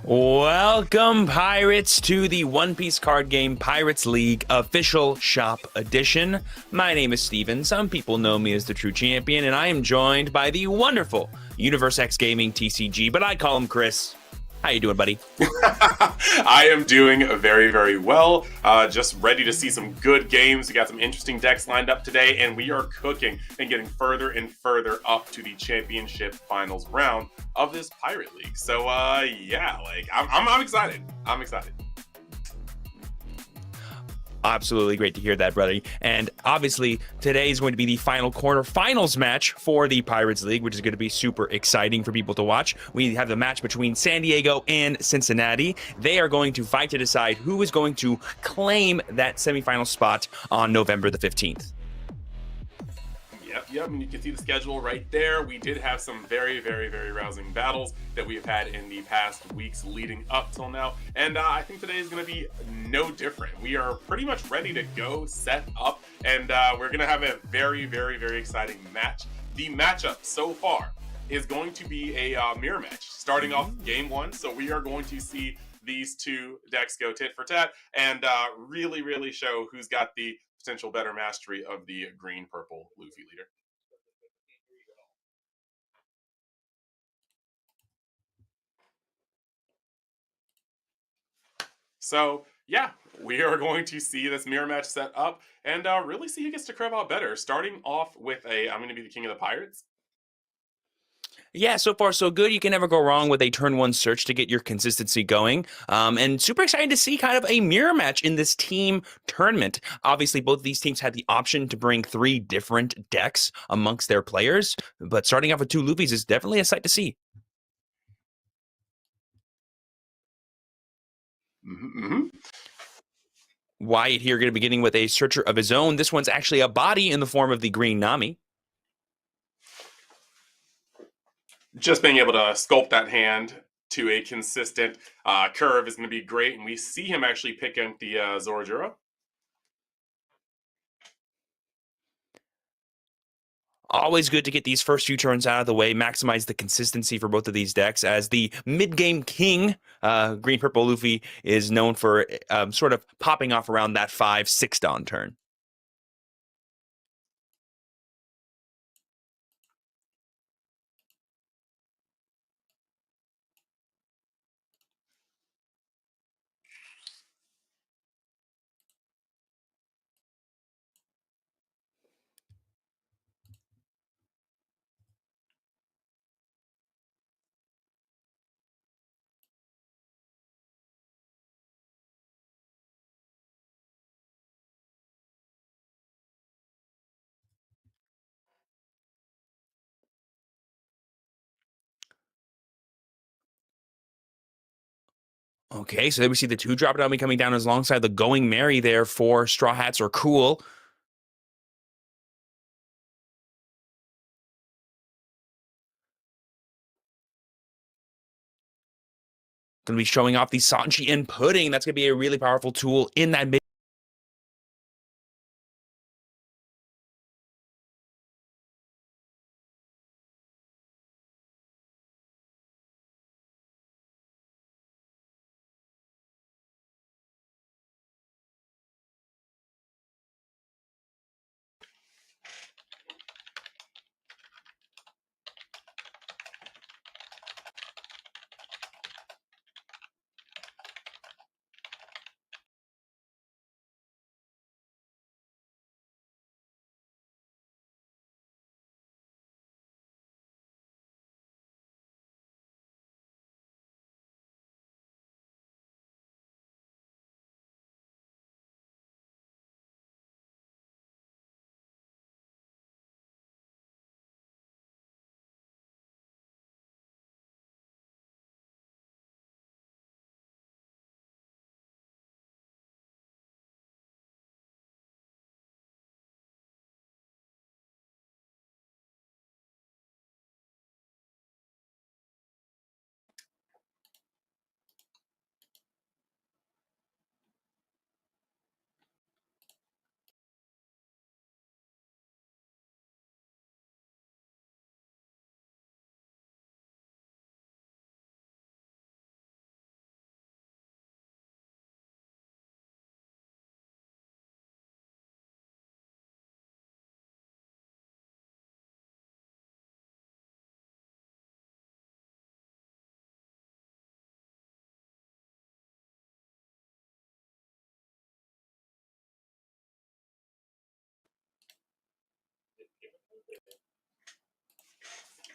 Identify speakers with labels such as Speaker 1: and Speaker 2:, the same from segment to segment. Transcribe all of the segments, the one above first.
Speaker 1: Welcome, Pirates, to the One Piece card game Pirates League Official Shop Edition. My name is Steven. Some people know me as the True Champion, and I am joined by the wonderful Universe X Gaming TCG, but I call him Chris. How you doing, buddy?
Speaker 2: I am doing very, very well. Just ready to see some good games. We got some interesting decks lined up today, and we are cooking and getting further and further up to the championship finals round of this Pirate League. So, yeah, like I'm excited. I'm excited.
Speaker 1: Absolutely great to hear that, brother. And obviously, today is going to be the final quarterfinals match for the Pirates League, which is going to be super exciting for people to watch. We have the match between San Diego and Cincinnati. They are going to fight to decide who is going to claim that semifinal spot on November the 15th.
Speaker 2: Yep, and you can see the schedule right there. We did have some very, very, very rousing battles that we have had in the past weeks leading up till now, and I think today is going to be no different. We are pretty much ready to go, set up, and we're going to have a very, very, very exciting match. The matchup so far is going to be a mirror match, starting off game one, so we are going to see these two decks go tit for tat and really, really show who's got the potential better mastery of the green-purple Luffy leader. So, yeah, we are going to see this mirror match set up and really see who gets to crave out better. Starting off with I'm going to be the king of the pirates.
Speaker 1: Yeah, so far so good. You can never go wrong with a turn one search to get your consistency going. And super excited to see kind of a mirror match in this team tournament. Obviously, both of these teams had the option to bring 3 different decks amongst their players, but starting off with 2 Luffys is definitely a sight to see. Wyatt here going to be beginning with a searcher of his own. This one's actually a body in the form of the green Nami.
Speaker 2: Just being able to sculpt that hand to a consistent curve is going to be great, and we see him actually pick up the Zorajura.
Speaker 1: Always good to get these first few turns out of the way, maximize the consistency for both of these decks, as the mid-game king, green-purple Luffy, is known for sort of popping off around that 5-6 dawn turn. Okay, so there we see the 2 drop dummy coming down alongside the Going Merry there for Straw Hats or Cool. Going to be showing off the Sanchi and Pudding. That's going to be a really powerful tool in that mid.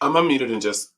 Speaker 2: I'm unmuted and just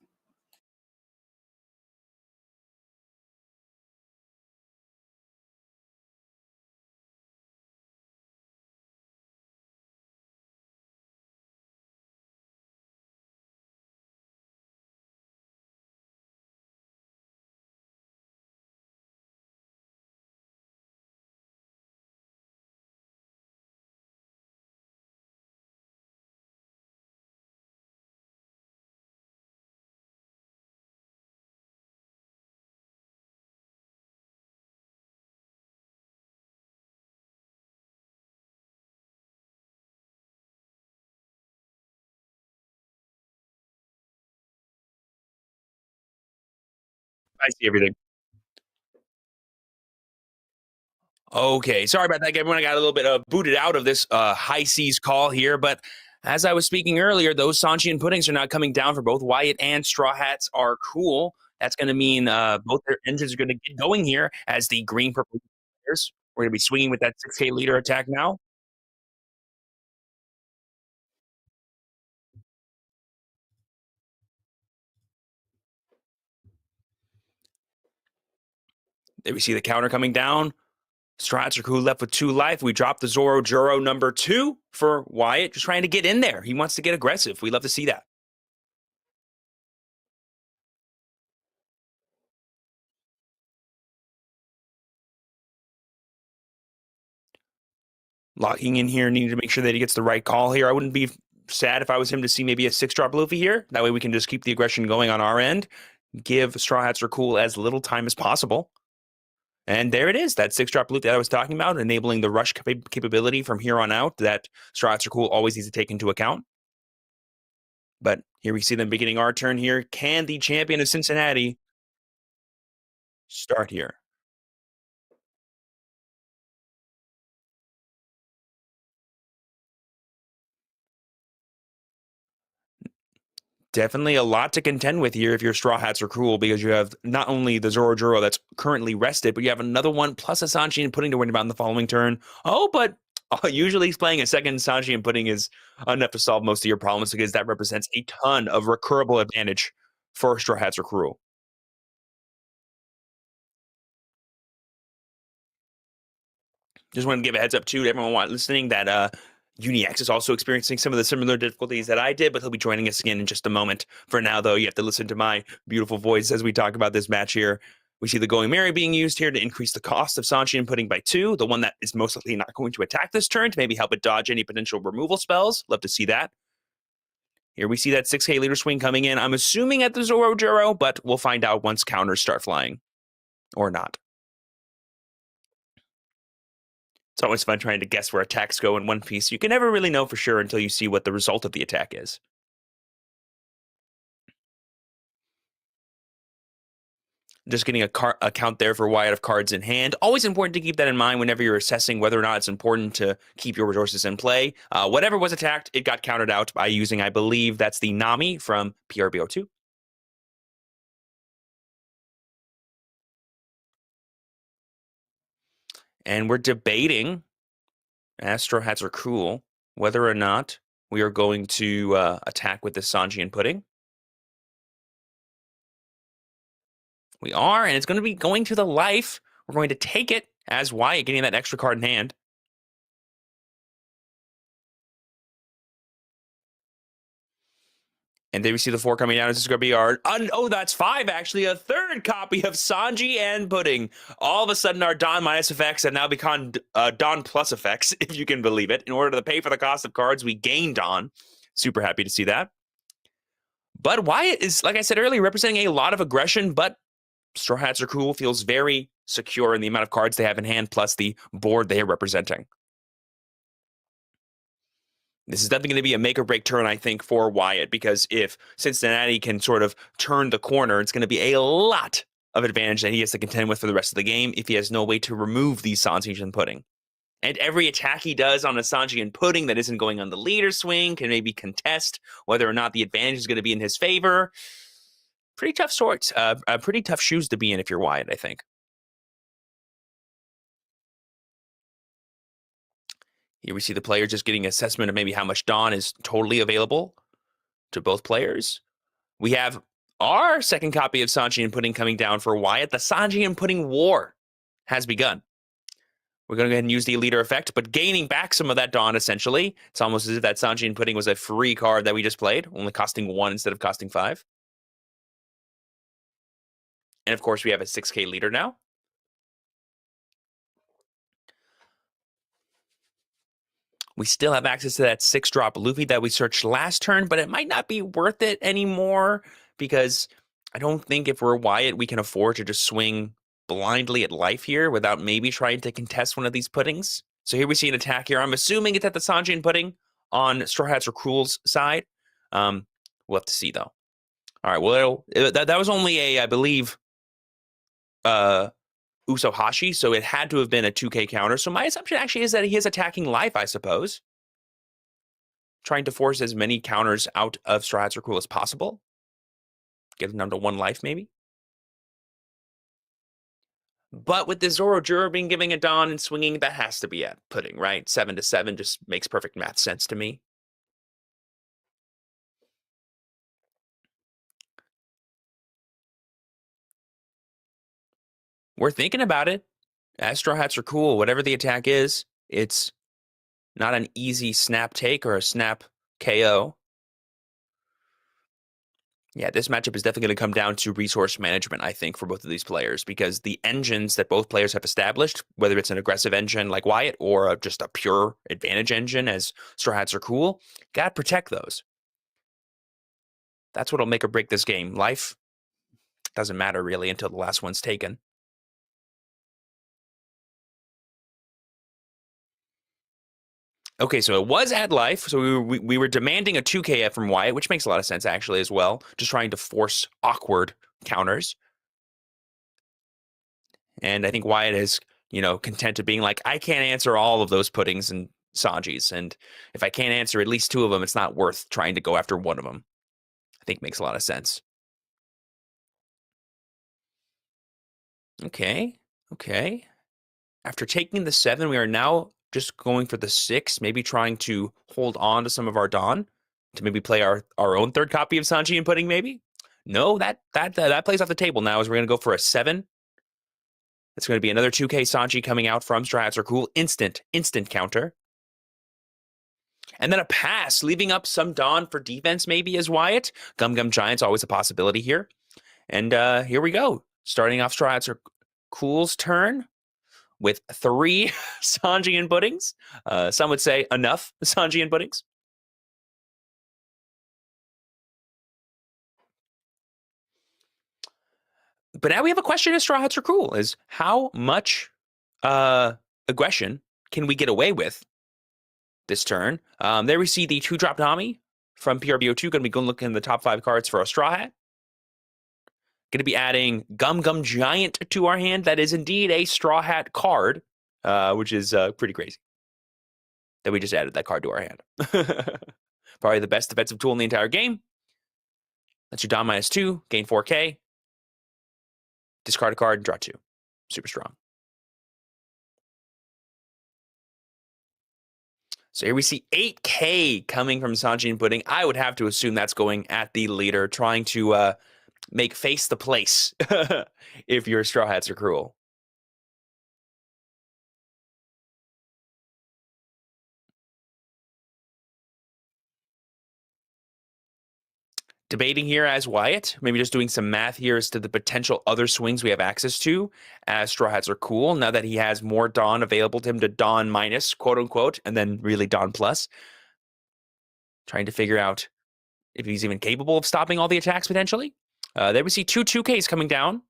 Speaker 1: I see everything. Okay, sorry about that, everyone. I got a little bit booted out of this high seas call here, but as I was speaking earlier, those Sanchi and puddings are not coming down for both Wyatt and Straw Hats are cool. That's going to mean both their engines are going to get going here as the green purple players. We're going to be swinging with that 6K leader attack now. There we see the counter coming down. Straw Hats are cool left with 2 life. We dropped the Zoro Juro number 2 for Wyatt, just trying to get in there. He wants to get aggressive. We love to see that. Locking in here, needing to make sure that he gets the right call here. I wouldn't be sad if I was him to see maybe a 6-drop Luffy here. That way we can just keep the aggression going on our end. Give Straw Hats are cool as little time as possible. And there it is, that 6-drop loop that I was talking about, enabling the rush capability from here on out that Straw Hats are cool always needs to take into account. But here we see them beginning our turn here. Can the champion of Cincinnati start here? Definitely a lot to contend with here if your Straw Hats are cool, because you have not only the Zorojuro that's currently rested, but you have another one plus a Sanchi and Pudding to win about in the following turn. Oh, but usually playing a second Sanchi and Pudding is enough to solve most of your problems, because that represents a ton of recurable advantage for Straw Hats are cruel. Just want to give a heads up too to everyone listening that UniX is also experiencing some of the similar difficulties that I did, but he'll be joining us again in just a moment. For now, though, you have to listen to my beautiful voice as we talk about this match here. We see the Going Merry being used here to increase the cost of Sanchi and Pudding by 2, the one that is most likely not going to attack this turn to maybe help it dodge any potential removal spells. Love to see that. Here we see that 6K leader swing coming in. I'm assuming at the Zoro Juro, but we'll find out once counters start flying. Or not. It's always fun trying to guess where attacks go in One Piece. You can never really know for sure until you see what the result of the attack is. Just getting a count there for Wyatt of cards in hand. Always important to keep that in mind whenever you're assessing whether or not it's important to keep your resources in play. Whatever was attacked, it got countered out by using, I believe, that's the Nami from PRBO2. And we're debating, Astro Hats are cool, whether or not we are going to attack with the Sanji and Pudding. We are, and it's going to be going to the life. We're going to take it as Wyatt getting that extra card in hand. And then we see the 4 coming down. This is going to be our... oh, that's 5, actually. A third copy of Sanji and Pudding. All of a sudden, our Don minus effects have now become Don plus effects, if you can believe it. In order to pay for the cost of cards, we gain Don. Super happy to see that. But Wyatt is, like I said earlier, representing a lot of aggression, but Straw Hats are cool. Feels very secure in the amount of cards they have in hand, plus the board they are representing. This is definitely going to be a make or break turn, I think, for Wyatt, because if Cincinnati can sort of turn the corner, it's going to be a lot of advantage that he has to contend with for the rest of the game if he has no way to remove these Sanji and Pudding. And every attack he does on a Sanji and Pudding that isn't going on the leader swing can maybe contest whether or not the advantage is going to be in his favor. Pretty tough sorts. Pretty tough shoes to be in if you're Wyatt, I think. Here we see the player just getting assessment of maybe how much Dawn is totally available to both players. we have our second copy of Sanji and Pudding coming down for Wyatt. The Sanji and Pudding War has begun. We're going to go ahead and use the leader effect, but gaining back some of that Dawn, essentially. It's almost as if that Sanji and Pudding was a free card that we just played, only costing 1 instead of costing 5. And of course, we have a 6K leader now. We still have access to that 6-drop Luffy that we searched last turn, but it might not be worth it anymore because I don't think if we're Wyatt, we can afford to just swing blindly at life here without maybe trying to contest one of these puddings. So here we see an attack here. I'm assuming it's at the Sanji and Pudding on Straw Hats or Cruel's side. We'll have to see, though. All right, well, that was only a, I believe, Usohashi, so it had to have been a 2K counter. So my assumption actually is that he is attacking life, I suppose. Trying to force as many counters out of Straw Hats or Cruel as possible. Get them down to 1 life, maybe. But with the Zoro Juror being giving a Dawn and swinging, that has to be at Pudding, right? 7 to 7 just makes perfect math sense to me. We're thinking about it. As Straw Hats are cool, whatever the attack is, it's not an easy snap take or a snap KO. Yeah, this matchup is definitely going to come down to resource management, I think, for both of these players, because the engines that both players have established, whether it's an aggressive engine like Wyatt or just a pure advantage engine as Straw Hats are cool, gotta protect those. That's what'll make or break this game. Life doesn't matter really until the last one's taken. Okay, so it was at life, so we were demanding a 2KF from Wyatt, which makes a lot of sense actually as well, just trying to force awkward counters. And I think Wyatt is, content to being like, I can't answer all of those puddings and Sanjis, and if I can't answer at least 2 of them, it's not worth trying to go after one of them. I think makes a lot of sense. Okay. After taking the 7, we are now just going for the 6, maybe trying to hold on to some of our Dawn to maybe play our own third copy of Sanji and Pudding, maybe? No, that plays off the table now as we're going to go for a 7. It's going to be another 2K Sanji coming out from Straw Hats are cool. Instant counter. And then a pass, leaving up some Dawn for defense maybe as Wyatt. Gum Gum Giant's always a possibility here. And here we go. Starting off Straw Hats are cool's turn with 3 Sanji and Puddings. Some would say enough Sanji and Puddings. But now we have a question as Straw Hats are cool, is how much aggression can we get away with this turn? There we see the 2-drop Nami from PRBO2. Going to be going looking in the top 5 cards for a Straw Hat. Going to be adding Gum Gum Giant to our hand. That is indeed a Straw Hat card, which is pretty crazy that we just added that card to our hand. Probably the best defensive tool in the entire game. Lets you Dawn -2, gain 4K. Discard a card and draw 2. Super strong. So here we see 8K coming from Sanji and Pudding. I would have to assume that's going at the leader, trying to make face the place if your Straw Hats are cruel. Debating here as Wyatt, maybe just doing some math here as to the potential other swings we have access to as Straw Hats are cool, now that he has more Dawn available to him to Dawn minus, quote unquote, and then really Dawn plus. Trying to figure out if he's even capable of stopping all the attacks potentially. There we see 2 2Ks coming down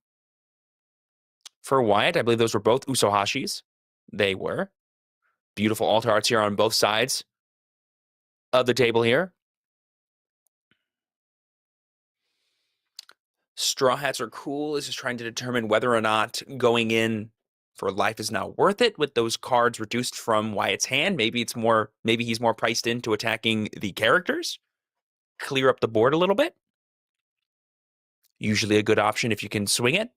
Speaker 1: for Wyatt. I believe those were both Usohashis. They were. Beautiful altar arts here on both sides of the table here. Straw Hats are cool is just trying to determine whether or not going in for life is now worth it with those cards reduced from Wyatt's hand. Maybe he's more priced into attacking the characters. Clear up the board a little bit. Usually a good option if you can swing it.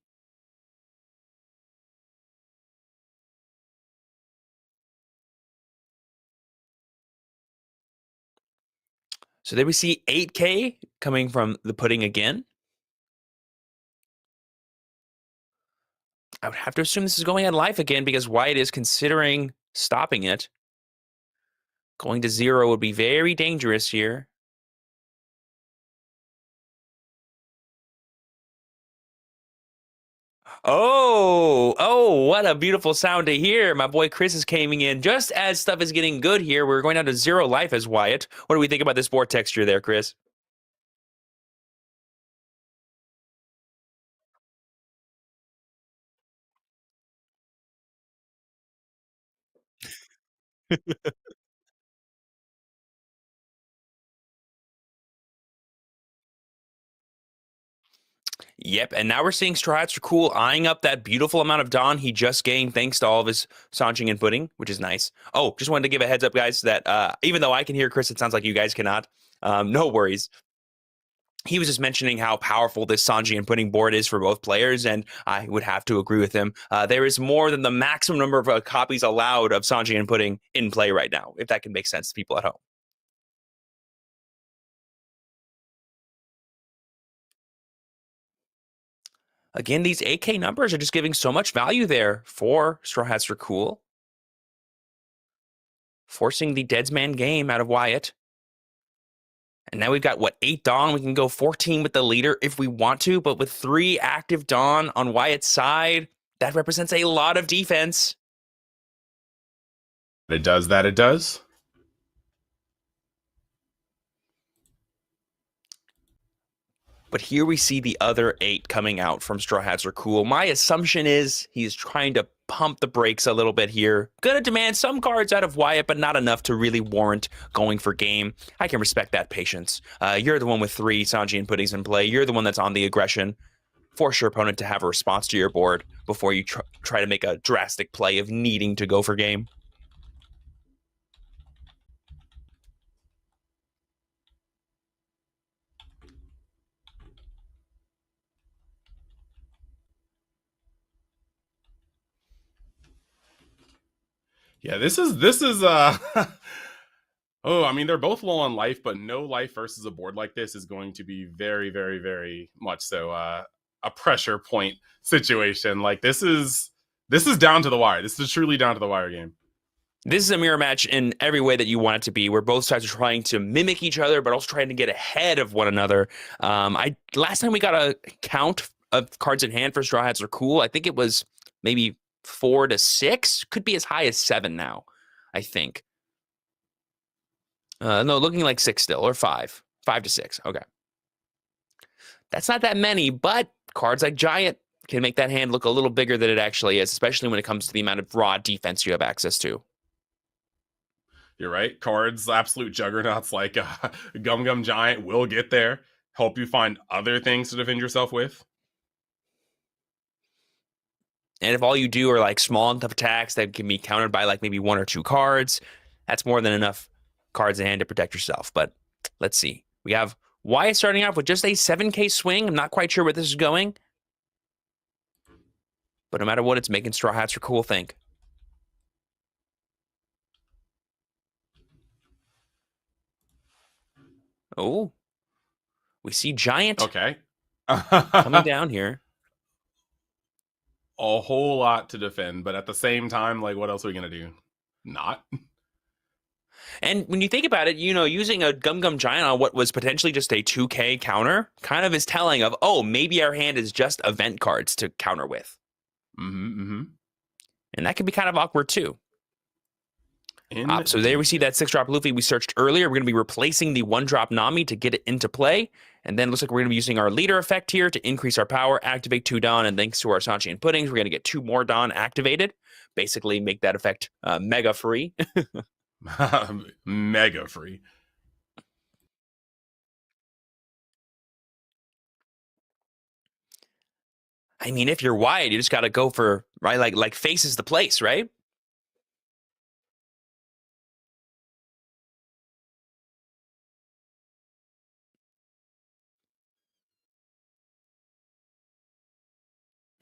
Speaker 1: So there we see 8K coming from the pudding again. I would have to assume this is going on life again because Wyatt is considering stopping it. Going to 0 would be very dangerous here. Oh, what a beautiful sound to hear. My boy Chris is coming in just as stuff is getting good here. We're going down to 0 life as Wyatt. What do we think about this board texture there, Chris? Yep, and now we're seeing Straw Hats are cool, eyeing up that beautiful amount of Dawn he just gained thanks to all of his Sanching and Pudding, which is nice. Oh, just wanted to give a heads up, guys, that even though I can hear Chris, it sounds like you guys cannot. No worries. He was just mentioning how powerful this Sanji and Pudding board is for both players, and I would have to agree with him. There is more than the maximum number of copies allowed of Sanji and Pudding in play right now, if that can make sense to people at home. Again, these 8K numbers are just giving so much value there for Straw Hats are cool. Forcing the Deadsman game out of Wyatt. And now we've got, what, 8 Dawn? We can go 14 with the leader if we want to, but with 3 active Dawn on Wyatt's side, that represents a lot of defense.
Speaker 2: It does that, it does.
Speaker 1: But here we see the other 8 coming out from Straw Hats are cool. My assumption is he's trying to pump the brakes a little bit here. Gonna demand some cards out of Wyatt, but not enough to really warrant going for game. I can respect that patience. You're the one with 3 Sanji and Puddings in play. You're the one that's on the aggression. Force your opponent to have a response to your board before you try to make a drastic play of needing to go for game.
Speaker 2: Yeah, this is oh, I mean, they're both low on life, but no life versus a board like this is going to be very, very, very much so a pressure point situation. Like this is down to the wire. This is truly down to the wire game.
Speaker 1: This is a mirror match in every way that you want it to be, where both sides are trying to mimic each other, but also trying to get ahead of one another. Last time we got a count of cards in hand for Straw Hats are cool. I think it was maybe 4 to 6. Could be as high as 7 now, I think. No, looking like 6 still, or 5. 5 to 6. Okay. That's not that many, but cards like Giant can make that hand look a little bigger than it actually is, especially when it comes to the amount of raw defense you have access to.
Speaker 2: You're right. Cards, absolute juggernauts like Gum Gum Giant will get there. Help you find other things to defend yourself with.
Speaker 1: And if all you do are like small enough attacks that can be countered by like maybe 1 or 2 cards, that's more than enough cards in hand to protect yourself. But let's see. We have Wyatt starting off with just a 7K swing. I'm not quite sure where this is going. But no matter what, it's making Straw Hats are cool think. Oh. We see Giant coming down here.
Speaker 2: A whole lot to defend, but at the same time, like, what else are we going to do? Not.
Speaker 1: And when you think about it, you know, using a Gum Gum Giant on what was potentially just a 2K counter kind of is telling of, oh, maybe our hand is just event cards to counter with. And that can be kind of awkward too. So there we see that 6-drop Luffy we searched earlier. We're going to be replacing the 1-drop Nami to get it into play. And then it looks like we're going to be using our leader effect here to increase our power, activate 2 Dawn, and thanks to our Sanchi and Puddings, we're going to get 2 more Dawn activated. Basically make that effect mega free.
Speaker 2: Mega free.
Speaker 1: I mean, if you're wide, you just got to go for, right, like face is the place, right?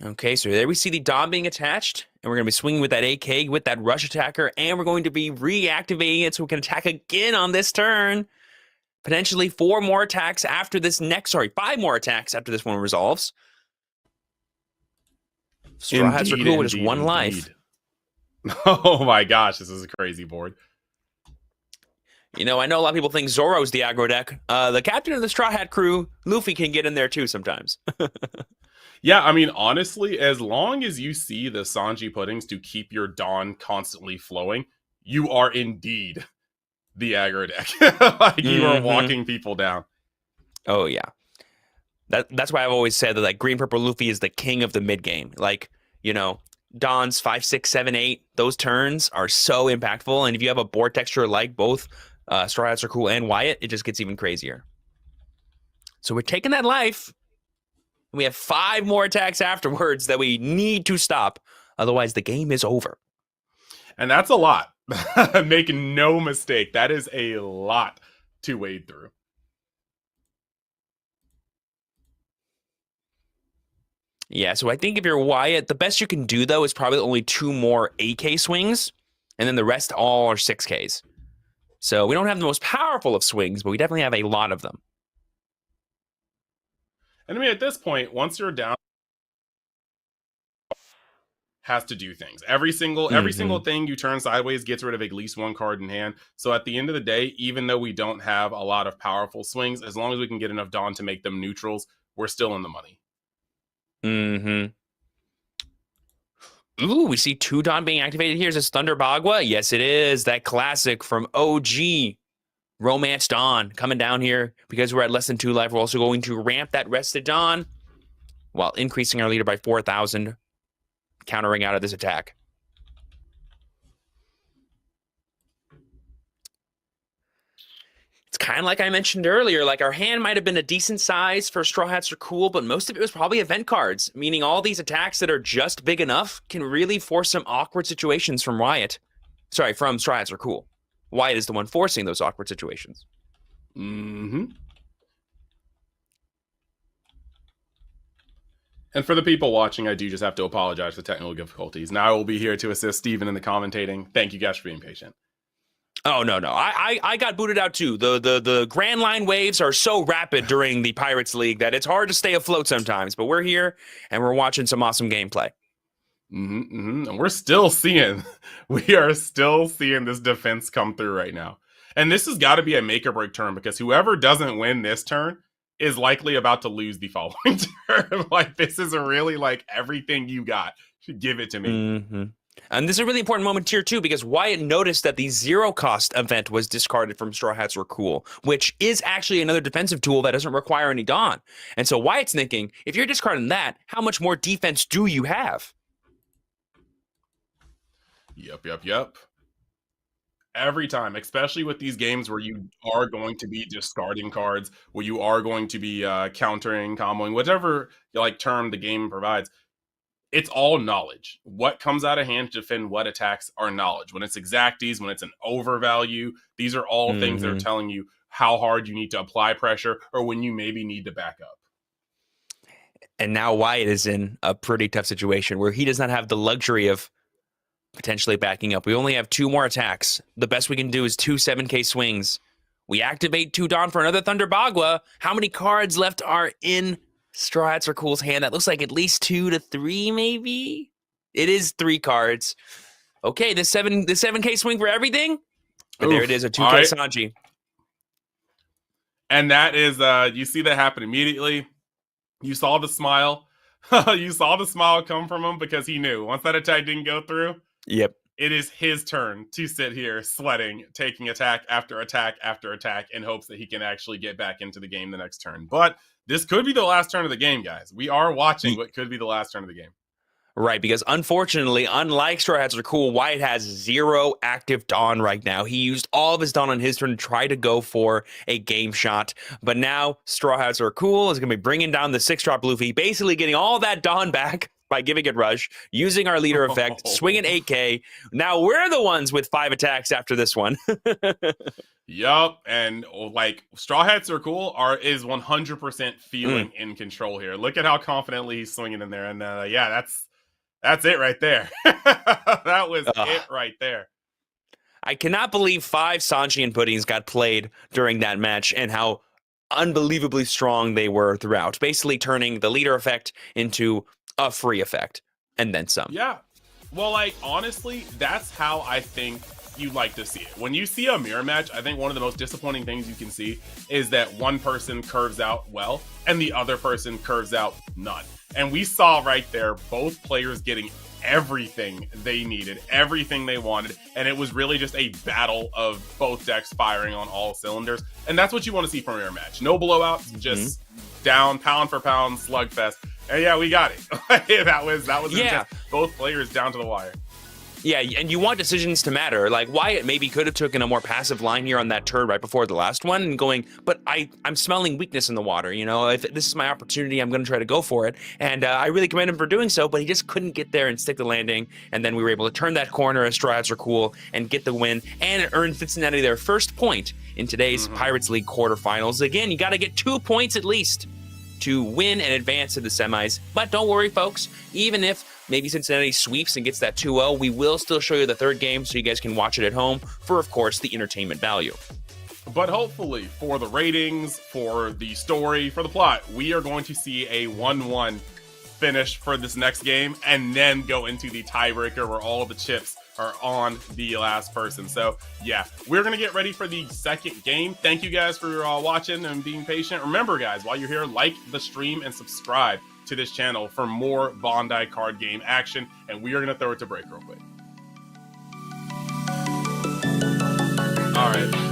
Speaker 1: Okay, so there we see the Dom being attached, and we're going to be swinging with that AK, with that Rush Attacker, and we're going to be reactivating it so we can attack again on this turn. Potentially 4 more attacks after this next, 5 more attacks after this one resolves. Straw Hats are cool with just 1 life.
Speaker 2: Oh my gosh, this is a crazy board.
Speaker 1: I know a lot of people think Zoro's the aggro deck. The captain of the Straw Hat crew, Luffy, can get in there too sometimes.
Speaker 2: Yeah, I mean, honestly, as long as you see the Sanji puddings to keep your Dawn constantly flowing, you are indeed the aggro deck. Like, you are walking people down.
Speaker 1: Oh, yeah. That's why I've always said that, like, Green Purple Luffy is the king of the mid game. Like, Dawn's 5, 6, 7, 8, those turns are so impactful. And if you have a board texture like both Straw Hats are cool and Wyatt, it just gets even crazier. So we're taking that life. We have 5 more attacks afterwards that we need to stop. Otherwise, the game is over.
Speaker 2: And that's a lot. Make no mistake. That is a lot to wade through.
Speaker 1: Yeah, so I think if you're Wyatt, the best you can do, though, is probably only 2 more 8K swings, and then the rest all are 6Ks. So we don't have the most powerful of swings, but we definitely have a lot of them.
Speaker 2: And I mean, at this point, once you're down, has to do things. Every single thing you turn sideways gets rid of at least 1 card in hand. So at the end of the day, even though we don't have a lot of powerful swings, as long as we can get enough Dawn to make them neutrals, we're still in the money.
Speaker 1: Ooh, we see 2 Dawn being activated here. Is this Thunder Bagua? Yes, it is. That classic from OG. Romance Dawn coming down here. Because we're at less than 2 life, we're also going to ramp that rested Dawn while increasing our leader by 4,000, countering out of this attack. It's kind of like I mentioned earlier, like our hand might have been a decent size for Straw Hats are cool, but most of it was probably event cards, meaning all these attacks that are just big enough can really force some awkward situations from Wyatt. Sorry, from Straw Hats are cool. Wyatt is the one forcing those awkward situations.
Speaker 2: And for the people watching, I do just have to apologize for technical difficulties. Now I will be here to assist Steven in the commentating. Thank you guys for being patient.
Speaker 1: Oh, no. I got booted out too. The Grand Line waves are so rapid during the Pirates League that it's hard to stay afloat sometimes. But we're here and we're watching some awesome gameplay.
Speaker 2: And we are still seeing this defense come through right now. And this has got to be a make or break turn, because whoever doesn't win this turn is likely about to lose the following turn. Like, this is really like everything you got. Give it to me.
Speaker 1: And this is a really important moment here, too, because Wyatt noticed that the 0-cost event was discarded from Straw Hats Were Cool, which is actually another defensive tool that doesn't require any Dawn. And so Wyatt's thinking, if you're discarding that, how much more defense do you have?
Speaker 2: Yep. Every time, especially with these games where you are going to be discarding cards, where you are going to be countering, comboing, whatever term the game provides, it's all knowledge. What comes out of hand to defend what attacks are knowledge. When it's exacties, when it's an overvalue, these are all things that are telling you how hard you need to apply pressure or when you maybe need to back up.
Speaker 1: And now Wyatt is in a pretty tough situation where he does not have the luxury of potentially backing up. We only have 2 more attacks. The best we can do is 2 7K swings. We activate 2 Dawn for another Thunder Bagua. How many cards left are in Straw Hats Are Cool's hand? That looks like at least 2 to 3, maybe? It is 3 cards. Okay, the 7K swing for everything? And there it is, a 2K right. Sanji.
Speaker 2: And that is, you see that happen immediately. You saw the smile. You saw the smile come from him because he knew once that attack didn't go through,
Speaker 1: yep,
Speaker 2: it is his turn to sit here sweating, taking attack after attack after attack in hopes that he can actually get back into the game the next turn. But this could be the last turn of the game, guys. We are watching what could be the last turn of the game.
Speaker 1: Right, because unfortunately, unlike Straw Hats Are Cool, Wyatt has 0 active Dawn right now. He used all of his Dawn on his turn to try to go for a game shot. But now, Straw Hats Are Cool is going to be bringing down the 6-drop Luffy, basically getting all that Dawn back by giving it Rush, using our leader effect, swinging 8K. Now we're the ones with 5 attacks after this one.
Speaker 2: Yup, and Straw Hats Are Cool is 100% feeling in control here. Look at how confidently he's swinging in there. And that's it right there. That was it right there.
Speaker 1: I cannot believe 5 Sanji and Puddings got played during that match and how unbelievably strong they were throughout, basically turning the leader effect into a free effect and then some.
Speaker 2: Yeah. Well, like, honestly, that's how I think you like to see it. When you see a mirror match, I think one of the most disappointing things you can see is that one person curves out well and the other person curves out none. And we saw right there both players getting everything they needed, everything they wanted, and it was really just a battle of both decks firing on all cylinders. And that's what you want to see from a mirror match. No blowouts, just down, pound for pound, slugfest. And yeah, we got it. that was intense. Both players down to the wire.
Speaker 1: Yeah, and you want decisions to matter. Like, Wyatt maybe could have taken a more passive line here on that turn right before the last one and going, but I'm smelling weakness in the water, you know? If this is my opportunity, I'm going to try to go for it. And I really commend him for doing so, but he just couldn't get there and stick the landing. And then we were able to turn that corner as Straw Hats are cool and get the win and earn Cincinnati their first point in today's Pirates League quarterfinals. Again, you got to get 2 points at least to win and advance to the semis. But don't worry, folks. Even if maybe Cincinnati sweeps and gets that 2-0, we will still show you the third game so you guys can watch it at home for, of course, the entertainment value.
Speaker 2: But hopefully, for the ratings, for the story, for the plot, we are going to see a 1-1 finish for this next game and then go into the tiebreaker where all of the chips are on the last person. So yeah, we're gonna get ready for the second game. Thank you guys for watching and being patient. Remember, guys, while you're here, like the stream and subscribe to this channel for more Bondi card game action. And we are gonna throw it to break real quick. All right.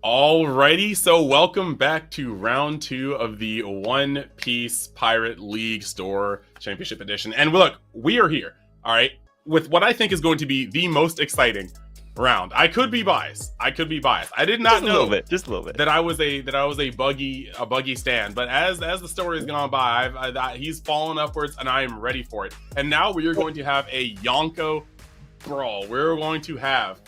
Speaker 2: Alrighty, so welcome back to round 2 of the One Piece Pirate League Store Championship Edition. And look, we are here, all right, with what I think is going to be the most exciting round. I could be biased. I did not know
Speaker 1: just a little bit
Speaker 2: that I was a buggy stan, but as the story has gone by, he's fallen upwards, and I am ready for it. And now we are going to have a Yonko brawl. We're going to have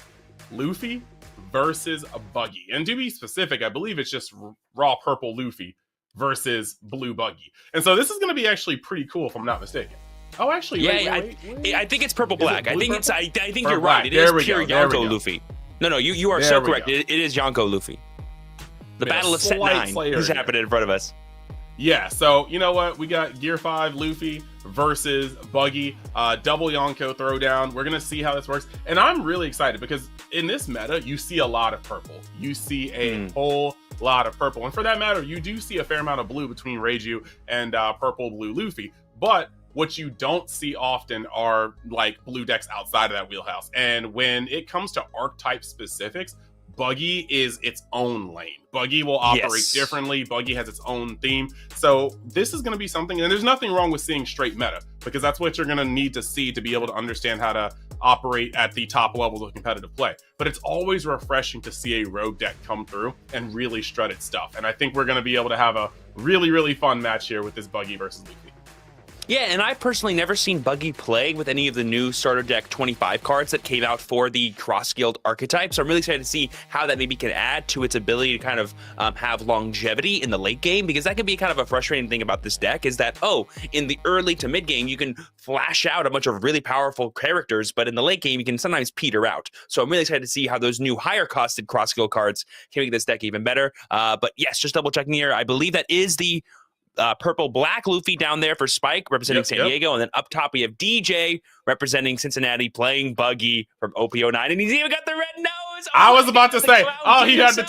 Speaker 2: Luffy versus a Buggy. And to be specific, I believe it's just raw purple Luffy versus blue Buggy. And so this is going to be actually pretty cool if I'm not mistaken. Oh, actually,
Speaker 1: yeah,
Speaker 2: wait.
Speaker 1: I think it's purple black. I think you're
Speaker 2: black.
Speaker 1: right. It is
Speaker 2: There
Speaker 1: pure Yonko Luffy. No, you are so correct. It is Yonko Luffy. The Battle of Set 9 is happening in front of us.
Speaker 2: Yeah, so you know what? We got Gear 5 Luffy versus Buggy, double Yonko throwdown. We're gonna see how this works, and I'm really excited because in this meta, you see a lot of purple. You see a whole lot of purple, and for that matter, you do see a fair amount of blue between Reiju and purple blue Luffy. But what you don't see often are like blue decks outside of that wheelhouse. And when it comes to archetype specifics, Buggy is its own lane. Buggy will operate differently. Buggy has its own theme. So this is going to be something, and there's nothing wrong with seeing straight meta, because that's what you're going to need to see to be able to understand how to operate at the top levels of competitive play. But it's always refreshing to see a rogue deck come through and really strut its stuff. And I think we're going to be able to have a really, really fun match here with this Buggy versus Luffy.
Speaker 1: Yeah, and I've personally never seen Buggy play with any of the new starter deck 25 cards that came out for the cross-guild archetype. So I'm really excited to see how that maybe can add to its ability to kind of have longevity in the late game, because that can be kind of a frustrating thing about this deck is that, in the early to mid game, you can flash out a bunch of really powerful characters, but in the late game, you can sometimes peter out. So I'm really excited to see how those new higher costed cross-guild cards can make this deck even better. But yes, just double checking here. I believe that is the purple black Luffy down there for Spike representing San Diego, and then up top we have DJ representing Cincinnati playing Buggy from OP09, and he's even got the red nose.
Speaker 2: I was about to say, he had the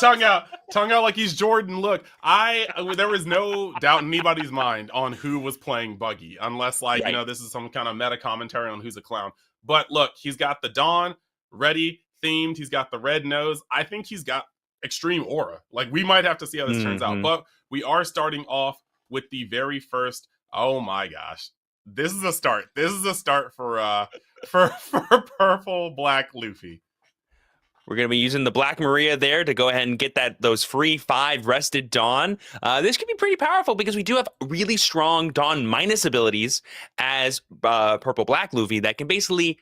Speaker 2: tongue out like he's Jordan. Look, there was no doubt in anybody's mind on who was playing Buggy, unless you know, this is some kind of meta commentary on who's a clown. But look, he's got the Dawn ready themed. He's got the red nose. I think he's got extreme aura. Like, we might have to see how this turns out, but we are starting off with the very first. Oh my gosh, this is a start. This is a start for purple black Luffy.
Speaker 1: We're going to be using the Black Maria there to go ahead and get those free 5 rested Dawn. This could be pretty powerful because we do have really strong Dawn minus abilities as purple black Luffy that can basically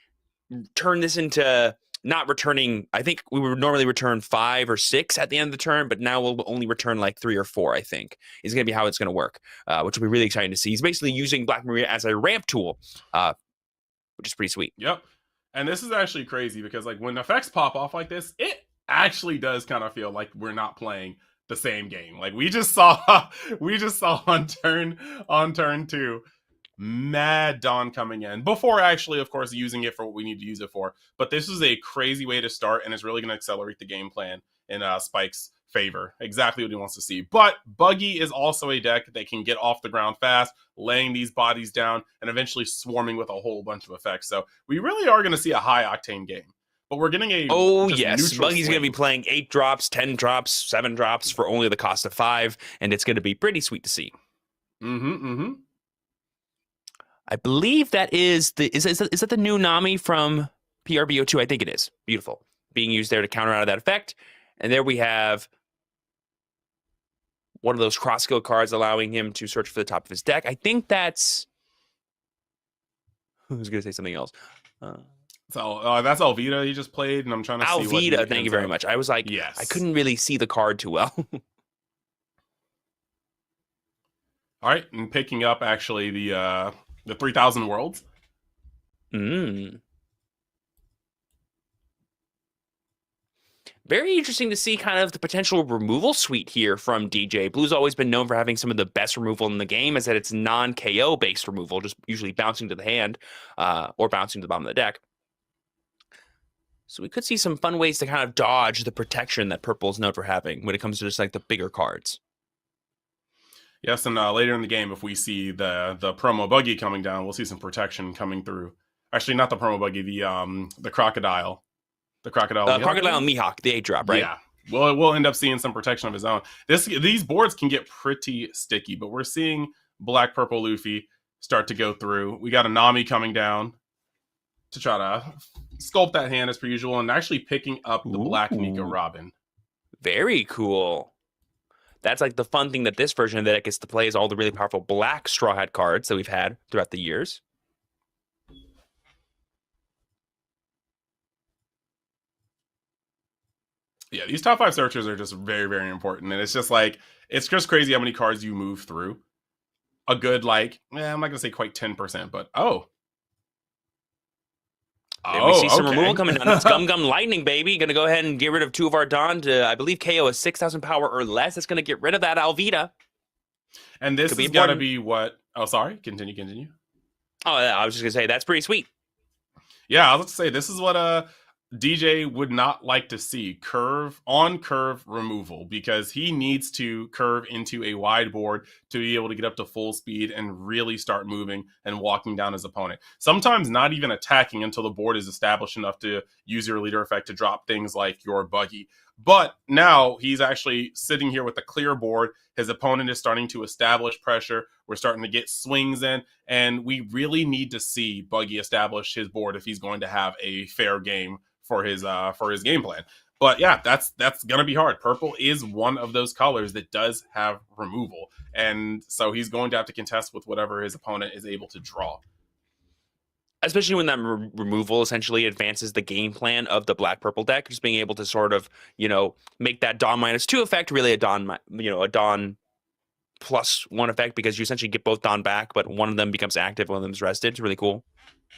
Speaker 1: turn this into not returning. I think we would normally return 5 or 6 at the end of the turn, but now we'll only return like 3 or 4, I think, is going to be how it's going to work, which will be really exciting to see. He's basically using Black Maria as a ramp tool, which is pretty sweet.
Speaker 2: Yep. And this is actually crazy because like when effects pop off like this, it actually does kind of feel like we're not playing the same game. Like we just saw on turn 2, mad Dawn coming in before actually, of course, using it for what we need to use it for. But this is a crazy way to start, and it's really going to accelerate the game plan in Spike's favor. Exactly what he wants to see. But Buggy is also a deck that can get off the ground fast, laying these bodies down, and eventually swarming with a whole bunch of effects. So we really are going to see a high octane game. But we're getting a
Speaker 1: Buggy's going to be playing 8 drops, 10 drops, 7 drops for only the cost of 5, and it's going to be pretty sweet to see. I believe that is that the new Nami from PRBO2? I think it is. Beautiful. Being used there to counter out of that effect. And there we have one of those cross-skill cards allowing him to search for the top of his deck. I think that's... I was going to say something else.
Speaker 2: So that's Alvida he just played, and I'm trying to see what
Speaker 1: Alvida, thank you very much. I was like, yes. I couldn't really see the card too well.
Speaker 2: All right, and picking up actually the 3,000 Worlds.
Speaker 1: Very interesting to see kind of the potential removal suite here from DJ. Blue's always been known for having some of the best removal in the game, as that it's non-KO based removal, just usually bouncing to the hand or bouncing to the bottom of the deck. So we could see some fun ways to kind of dodge the protection that Purple's known for having when it comes to just like the bigger cards.
Speaker 2: Yes, and later in the game, if we see the promo Buggy coming down, we'll see some protection coming through. Actually, not the promo Buggy, the crocodile. The crocodile.
Speaker 1: Crocodile Mihawk, the 8-drop, right?
Speaker 2: Yeah, Well, we'll end up seeing some protection of his own. These boards can get pretty sticky, but we're seeing black purple Luffy start to go through. We got a Nami coming down to try to sculpt that hand as per usual, and actually picking up the black Nico
Speaker 1: Ooh.
Speaker 2: Robin.
Speaker 1: Very cool. That's like the fun thing that this version of the deck gets to play is all the really powerful black Straw Hat cards that we've had throughout the years.
Speaker 2: Yeah, these top 5 searchers are just very, very important. And it's just like, it's just crazy how many cards you move through. A good, like, I'm not going to say quite 10%, but
Speaker 1: There we see some
Speaker 2: okay.
Speaker 1: removal coming down. That's Gum Gum Lightning, baby. Going to go ahead and get rid of 2 of our Dawn to, I believe, KO is 6,000 power or less. That's going to get rid of that Alvida.
Speaker 2: And this has got to be what... Oh, sorry. Continue.
Speaker 1: Oh, yeah, I was just going to say, that's pretty sweet.
Speaker 2: Yeah, I was going to say, this is what DJ would not like to see. Curve removal, because he needs to curve into a wide board to be able to get up to full speed and really start moving and walking down his opponent. Sometimes not even attacking until the board is established enough to use your leader effect to drop things like your buggy. But now he's actually sitting here with a clear board. His opponent is starting to establish pressure. We're starting to get swings in, and we really need to see Buggy establish his board if he's going to have a fair game for his game plan. But yeah, that's gonna be hard. Purple is one of those colors that does have removal, and so he's going to have to contest with whatever his opponent is able to draw.
Speaker 1: Especially when that removal essentially advances the game plan of the black purple deck, just being able to sort of, make that Dawn -2 effect really a Dawn, a Dawn +1 effect, because you essentially get both Dawn back, but one of them becomes active, one of them's rested. It's really cool.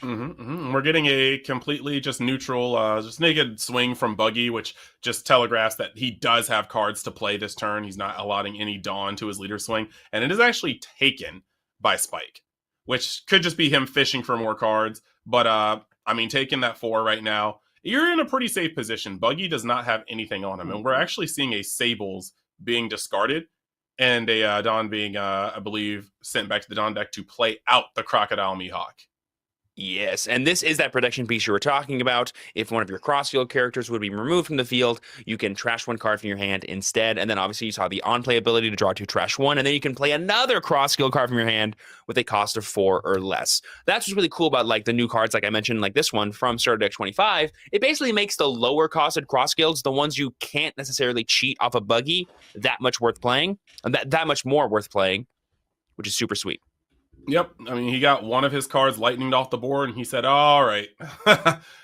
Speaker 2: We're getting a completely just neutral, just naked swing from Buggy, which just telegraphs that he does have cards to play this turn. He's not allotting any Dawn to his leader swing, and it is actually taken by Spike, which could just be him fishing for more cards. But, taking that 4 right now, you're in a pretty safe position. Buggy does not have anything on him, and we're actually seeing a Sables being discarded and a Dawn being, I believe, sent back to the Dawn deck to play out the Crocodile Mihawk.
Speaker 1: Yes, and this is that protection piece you were talking about. If one of your cross-field characters would be removed from the field, you can trash 1 card from your hand instead. And then obviously you saw the on-play ability to draw 2, trash 1, and then you can play another cross-field card from your hand with a cost of 4 or less. That's what's really cool about like the new cards, like I mentioned, like this one from Starter Deck 25. It basically makes the lower-costed cross-fields, the ones you can't necessarily cheat off a Buggy, that much worth playing, and that much more worth playing, which is super sweet.
Speaker 2: Yep. He got one of his cards lightninged off the board, and he said, all right,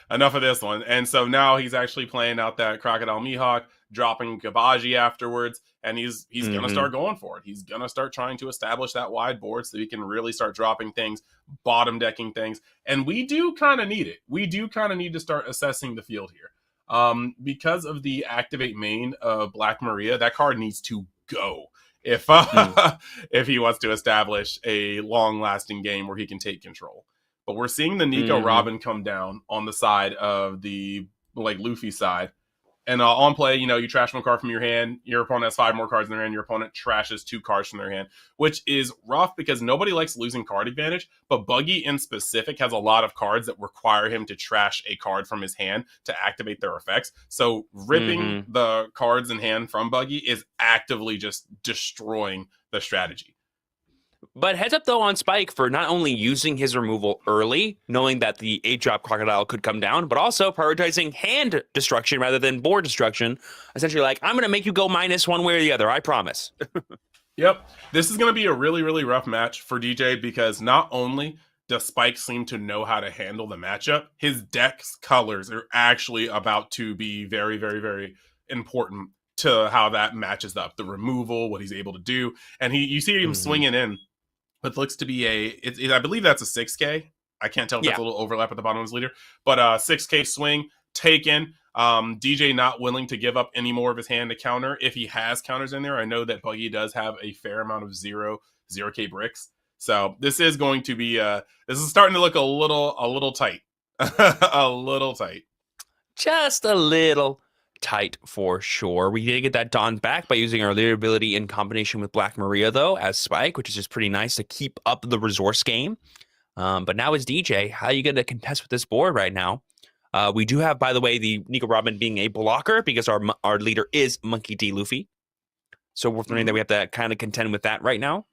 Speaker 2: enough of this one. And so now he's actually playing out that Crocodile Mihawk, dropping Kabaji afterwards, and he's going to start going for it. He's going to start trying to establish that wide board so he can really start dropping things, bottom decking things. And we do kind of need it. We do kind of need to start assessing the field here. Because of the activate main of Black Maria, that card needs to go. If he wants to establish a long-lasting game where he can take control. But we're seeing the Nico Robin come down on the side of the Luffy side. And on play, you trash 1 card from your hand. Your opponent has 5 more cards in their hand. Your opponent trashes 2 cards from their hand, which is rough because nobody likes losing card advantage. But Buggy in specific has a lot of cards that require him to trash a card from his hand to activate their effects. So ripping the cards in hand from Buggy is actively just destroying the strategy.
Speaker 1: But heads up, though, on Spike for not only using his removal early, knowing that the 8-drop Crocodile could come down, but also prioritizing hand destruction rather than board destruction. Essentially like, I'm going to make you go minus one way or the other, I promise.
Speaker 2: Yep. This is going to be a really, really rough match for DJ because not only does Spike seem to know how to handle the matchup, his deck's colors are actually about to be very, very, very important to how that matches up. The removal, what he's able to do. And you see him swinging in. It looks to be I believe that's a 6K. I can't tell if that's a little overlap at the bottom of his leader. But 6K swing, taken. DJ not willing to give up any more of his hand to counter. If he has counters in there, I know that Buggy does have a fair amount of 0K bricks. So this is going to be, this is starting to look a little tight. A little tight.
Speaker 1: Just a little tight for sure. We did get that Dawn back by using our leader ability in combination with Black Maria, though, as Spike, which is just pretty nice to keep up the resource game. But now as DJ, how are you going to contest with this board right now? We do have, by the way, the Nico Robin being a blocker because our leader is Monkey D. Luffy. So worth noting that we have to kind of contend with that right now.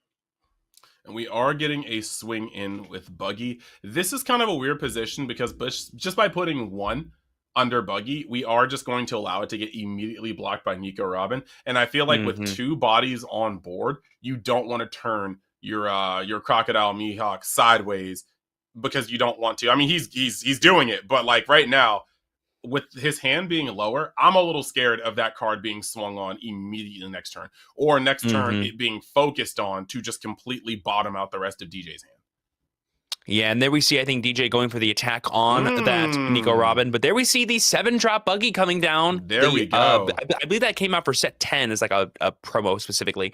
Speaker 2: And we are getting a swing in with Buggy. This is kind of a weird position because just by putting one under Buggy, we are just going to allow it to get immediately blocked by Nico Robin. And I feel like with two bodies on board, you don't want to turn your Crocodile Mihawk sideways because you don't want to. I mean, he's doing it, but like right now, with his hand being lower, I'm a little scared of that card being swung on immediately next turn, or next turn it being focused on to just completely bottom out the rest of DJ's hand.
Speaker 1: Yeah, and there we see, I think, DJ going for the attack on that Nico Robin. But there we see the 7-drop Buggy coming down.
Speaker 2: There we go.
Speaker 1: I believe that came out for set 10 as like a promo specifically,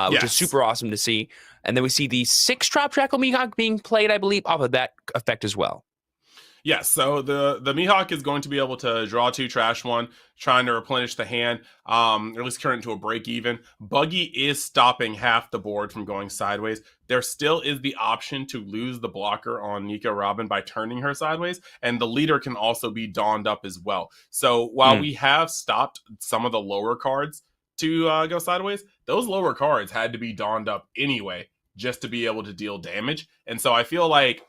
Speaker 1: which is super awesome to see. And then we see the 6-drop Draco Mihawk being played, I believe, off of that effect as well.
Speaker 2: Yes, so the Mihawk is going to be able to draw 2, trash 1, trying to replenish the hand, or at least turn it into a break even. Buggy is stopping half the board from going sideways. There still is the option to lose the blocker on Nico Robin by turning her sideways, and the leader can also be donned up as well. So while we have stopped some of the lower cards to go sideways, those lower cards had to be donned up anyway just to be able to deal damage. And so I feel like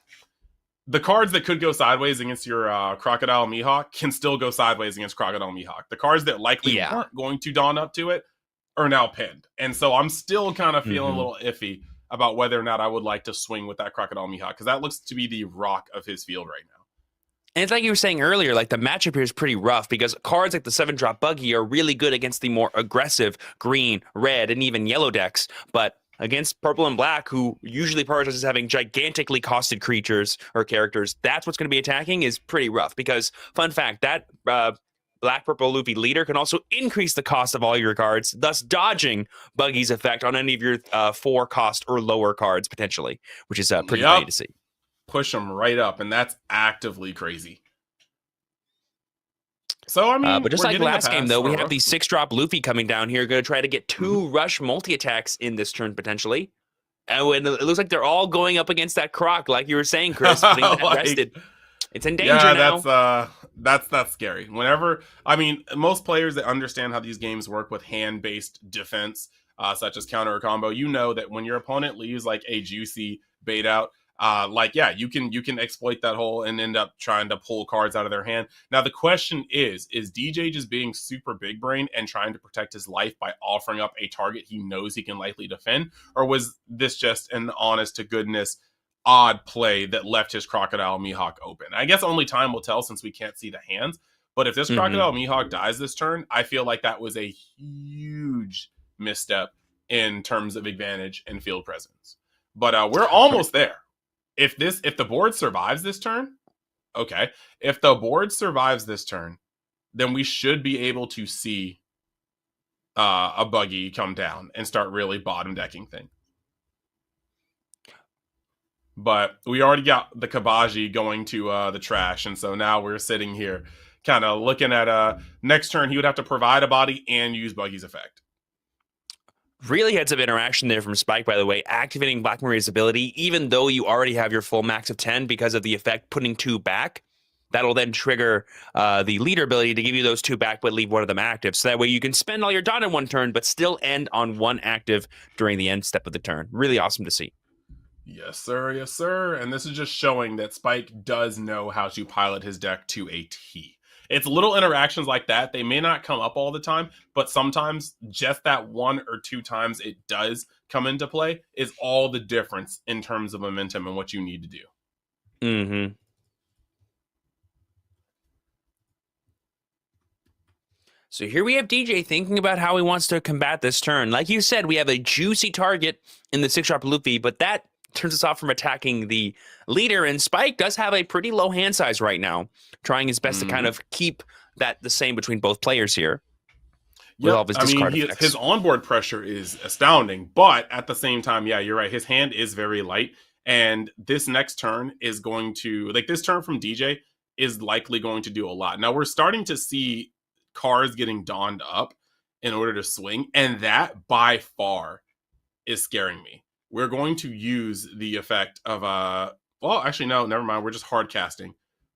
Speaker 2: the cards that could go sideways against your Crocodile Mihawk can still go sideways against Crocodile Mihawk. The cards that likely weren't going to dawn up to it are now pinned. And so I'm still kind of feeling a little iffy about whether or not I would like to swing with that Crocodile Mihawk, because that looks to be the rock of his field right now.
Speaker 1: And it's like you were saying earlier, like the matchup here is pretty rough because cards like the 7-drop Buggy are really good against the more aggressive green, red, and even yellow decks. But against purple and black, who usually prioritizes having gigantically costed creatures or characters, that's what's going to be attacking is pretty rough. Because, fun fact, that black-purple Luffy leader can also increase the cost of all your cards, thus dodging Buggy's effect on any of your 4-cost or lower cards, potentially, which is pretty funny to see.
Speaker 2: Push them right up, and that's actively crazy. So, I mean,
Speaker 1: but just like last game, though, we have the 6-drop Luffy coming down here, going to try to get 2 rush multi-attacks in this turn, potentially. And it looks like they're all going up against that Croc, like you were saying, Chris, putting that rested. It's in danger now.
Speaker 2: That's scary. Whenever, I mean, most players that understand how these games work with hand-based defense, such as counter or combo, you know that when your opponent leaves like a juicy bait out, you can exploit that hole and end up trying to pull cards out of their hand. Now the question is DJ just being super big brain and trying to protect his life by offering up a target he knows he can likely defend, or was this just an honest to goodness odd play that left his Crocodile Mihawk open? I guess only time will tell since we can't see the hands, but if this Crocodile Mihawk dies this turn, I feel like that was a huge misstep in terms of advantage and field presence. But we're almost there. If the board survives this turn, okay. If the board survives this turn, then we should be able to see a Buggy come down and start really bottom decking things. But we already got the Kabaji going to the trash, and so now we're sitting here kind of looking at next turn he would have to provide a body and use Buggy's effect.
Speaker 1: Really heads up interaction there from Spike, by the way, activating Black Maria's ability, even though you already have your full max of 10 because of the effect putting 2 back. That'll then trigger the leader ability to give you those 2 back, but leave one of them active. So that way you can spend all your dot in one turn, but still end on 1 active during the end step of the turn. Really awesome to see.
Speaker 2: Yes, sir. Yes, sir. And this is just showing that Spike does know how to pilot his deck to a T. It's little interactions like that. They may not come up all the time, but sometimes just that 1 or 2 times it does come into play is all the difference in terms of momentum and what you need to do.
Speaker 1: Mm-hmm. So here we have DJ thinking about how he wants to combat this turn. Like you said, we have a juicy target in the 6-drop Luffy, but that turns us off from attacking the leader, and Spike does have a pretty low hand size right now, trying his best to kind of keep that the same between both players here.
Speaker 2: Yeah, his onboard pressure is astounding, but at the same time, yeah, you're right. His hand is very light, and this next turn is going to, like this turn from DJ is likely going to do a lot. Now we're starting to see cards getting donned up in order to swing, and that by far is scaring me. We're going to use the effect of well, actually, no, never mind. We're just hard casting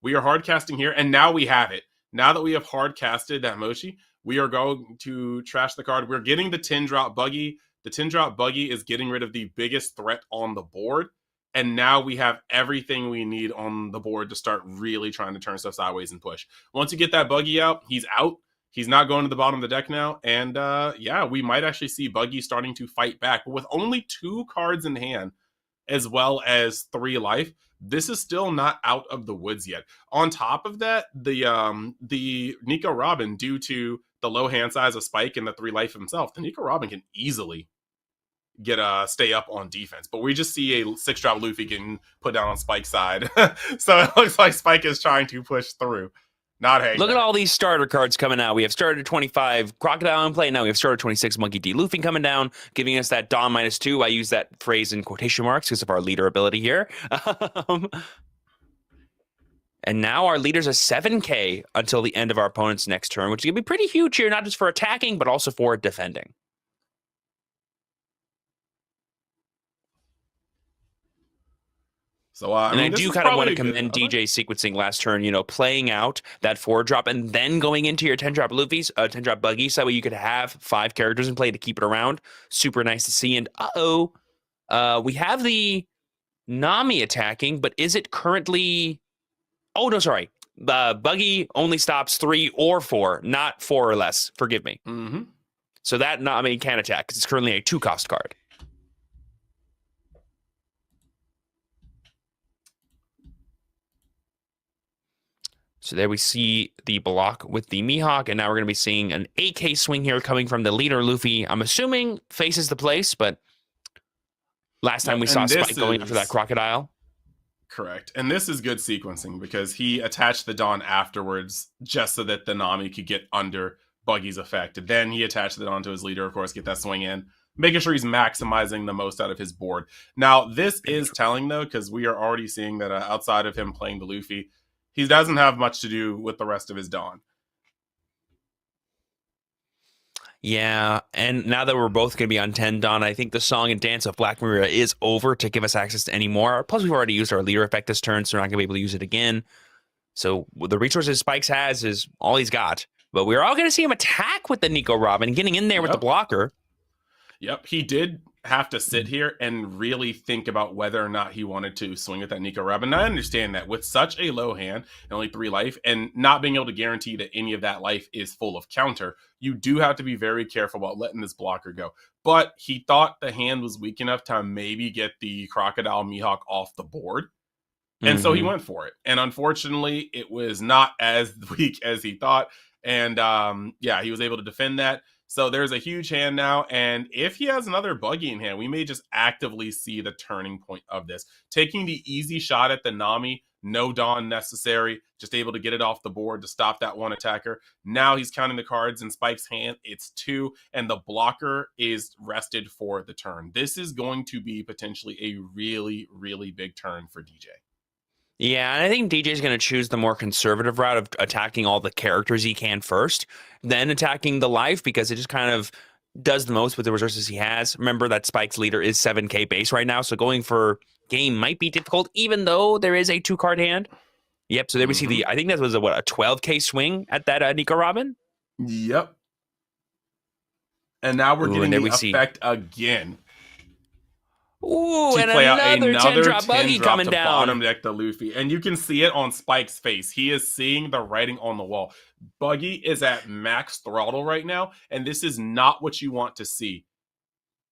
Speaker 2: We are hard casting here, and now we have it. Now that we have hard casted that Moshi, we are going to trash the card. We're getting the 10-drop buggy. The 10-drop buggy is getting rid of the biggest threat on the board. And now we have everything we need on the board to start really trying to turn stuff sideways and push. Once you get that buggy out, he's out. He's not going to the bottom of the deck now. And yeah, we might actually see Buggy starting to fight back. But with only 2 cards in hand, as well as 3 life, this is still not out of the woods yet. On top of that, the Nico Robin, due to the low hand size of Spike and the 3 life himself, the Nico Robin can easily get stay up on defense. But we just see a 6-drop Luffy getting put down on Spike's side. So it looks like Spike is trying to push through. Not hang.
Speaker 1: Look at all these starter cards coming out. We have starter 25 Crocodile in play. Now we have starter 26 Monkey D. Luffy coming down, giving us that Dawn -2. I use that phrase in quotation marks because of our leader ability here. And now our leader's a 7K until the end of our opponent's next turn, which is going to be pretty huge here, not just for attacking, but also for defending.
Speaker 2: So,
Speaker 1: and I do kind of want to commend DJ's sequencing last turn, you know, playing out that 4-drop and then going into your 10-drop Luffy's, 10-drop Buggy, so that way you could have 5 characters in play to keep it around. Super nice to see. And we have the Nami attacking, but is it currently... Oh, no, sorry. Buggy only stops 3 or 4, not 4 or less. Forgive me.
Speaker 2: Mm-hmm.
Speaker 1: So that Nami can attack because it's currently a 2-cost card. So there we see the block with the Mihawk, and now we're going to be seeing an 8K swing here coming from the leader, Luffy. I'm assuming faces the place, but last time we saw Spike going after that Crocodile.
Speaker 2: Correct. And this is good sequencing because he attached the Dawn afterwards just so that the Nami could get under Buggy's effect. And then he attached the Dawn to his leader, of course, get that swing in, making sure he's maximizing the most out of his board. Now, this is telling, though, because we are already seeing that outside of him playing the Luffy, he doesn't have much to do with the rest of his Dawn.
Speaker 1: Yeah, and now that we're both going to be on 10 Dawn, I think the song and dance of Black Maria is over to give us access to any more. Plus, we've already used our leader effect this turn, so we're not going to be able to use it again. So the resources Spikes has is all he's got. But we're all going to see him attack with the Nico Robin, getting in there with the blocker.
Speaker 2: Yep, he did have to sit here and really think about whether or not he wanted to swing at that Nico Robin. And I understand that with such a low hand and only 3 life and not being able to guarantee that any of that life is full of counter, you do have to be very careful about letting this blocker go. But he thought the hand was weak enough to maybe get the Crocodile Mihawk off the board. And so he went for it. And unfortunately, it was not as weak as he thought. And yeah, he was able to defend that. So there's a huge hand now, and if he has another Buggy in hand, we may just actively see the turning point of this. Taking the easy shot at the Nami, no Dawn necessary, just able to get it off the board to stop that one attacker. Now he's counting the cards in Spike's hand. It's 2, and the blocker is rested for the turn. This is going to be potentially a really, really big turn for DJ.
Speaker 1: Yeah, and I think DJ's going to choose the more conservative route of attacking all the characters he can first, then attacking the life because it just kind of does the most with the resources he has. Remember that Spike's leader is 7K base right now, so going for game might be difficult, even though there is a 2-card hand. Yep, so there we see I think that was a 12K swing at that Nico Robin?
Speaker 2: Yep. And now we're getting the effect again.
Speaker 1: Ooh, and another 10-drop Buggy coming down.
Speaker 2: Bottom deck the Luffy. And you can see it on Spike's face. He is seeing the writing on the wall. Buggy is at max throttle right now, and this is not what you want to see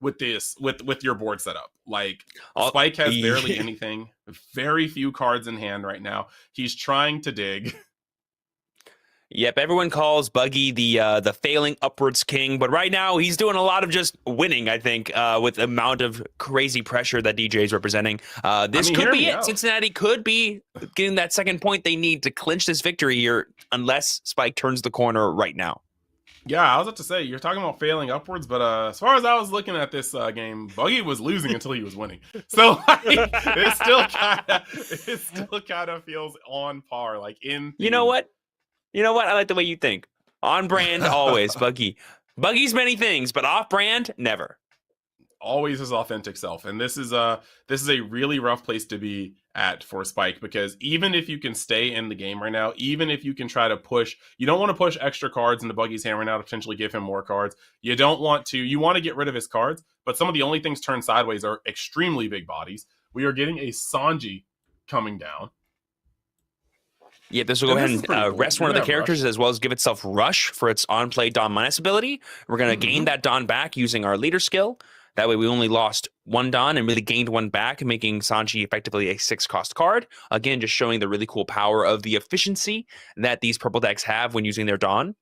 Speaker 2: with this, with your board setup. Like, Spike has barely anything. Very few cards in hand right now. He's trying to dig.
Speaker 1: Yep, everyone calls Buggy the failing upwards king, but right now he's doing a lot of just winning, I think, with the amount of crazy pressure that DJ is representing. This could be it. Cincinnati could be getting that second point they need to clinch this victory here, unless Spike turns the corner right now.
Speaker 2: Yeah, I was about to say, you're talking about failing upwards, but as far as I was looking at this game, Buggy was losing until he was winning. So like, it still kind of feels on par. Like
Speaker 1: You know what? I like the way you think. On brand, always, Buggy. Buggy's many things, but off brand, never.
Speaker 2: always his authentic self. And this is a really rough place to be at for Spike, because even if you can stay in the game right now, even if you can try to push, you don't want to push extra cards into Buggy's hand right now to potentially give him more cards. You want to get rid of his cards, but some of the only things turned sideways are extremely big bodies. We are getting a Sanji coming down.
Speaker 1: Yeah, this will go ahead and
Speaker 2: cool.
Speaker 1: rest one of the characters
Speaker 2: Rush,
Speaker 1: as well as give itself Rush for its on-play Dawn minus ability. We're going to gain that Dawn back using our leader skill. That way we only lost one Dawn and really gained one back, making Sanji effectively a 6-cost card. Again, just showing the really cool power of the efficiency that these purple decks have when using their Dawn.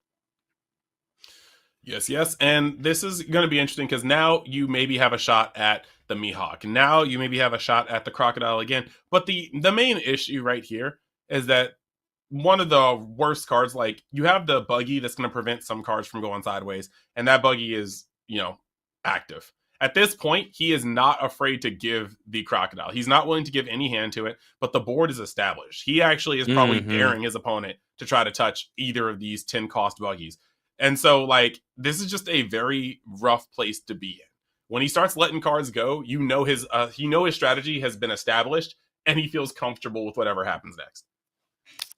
Speaker 2: Yes. And this is going to be interesting because now you maybe have a shot at the Mihawk. Now you maybe have a shot at the Crocodile again. But the main issue right here is that one of the worst cards, like you have the Buggy that's going to prevent some cards from going sideways, and that Buggy is, active. At this point, he is not afraid to give the Crocodile. He's not willing to give any hand to it, but the board is established. He actually is probably daring his opponent to try to touch either of these 10-cost Buggies. And so, this is just a very rough place to be in. When he starts letting cards go, his strategy has been established, and he feels comfortable with whatever happens next.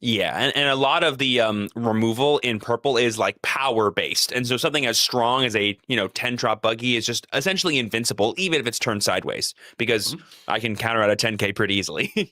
Speaker 1: Yeah, and a lot of the removal in purple is power based, and so something as strong as a 10-drop Buggy is just essentially invincible, even if it's turned sideways, because I can counter out a 10k pretty easily.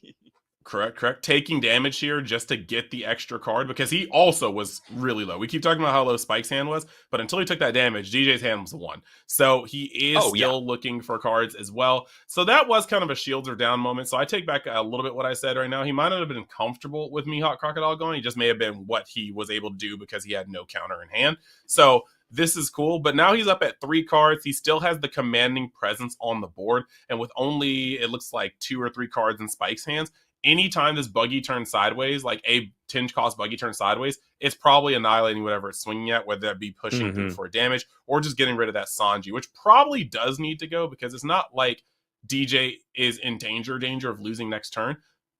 Speaker 2: Correct. Taking damage here just to get the extra card, because he also was really low. We keep talking about how low Spike's hand was, but until he took that damage, DJ's hand was the one. So he is still looking for cards as well. So that was kind of a shields are down moment. So I take back a little bit what I said right now. He might not have been comfortable with Mihawk Crocodile going. He just may have been what he was able to do because he had no counter in hand. So this is cool, but now he's up at 3 cards. He still has the commanding presence on the board, and with only, it looks like 2 or 3 cards in Spike's hands, anytime this Buggy turns sideways, like a 10-cost Buggy turns sideways, it's probably annihilating whatever it's swinging at, whether that be pushing through for damage or just getting rid of that Sanji, which probably does need to go, because it's not like DJ is in danger of losing next turn,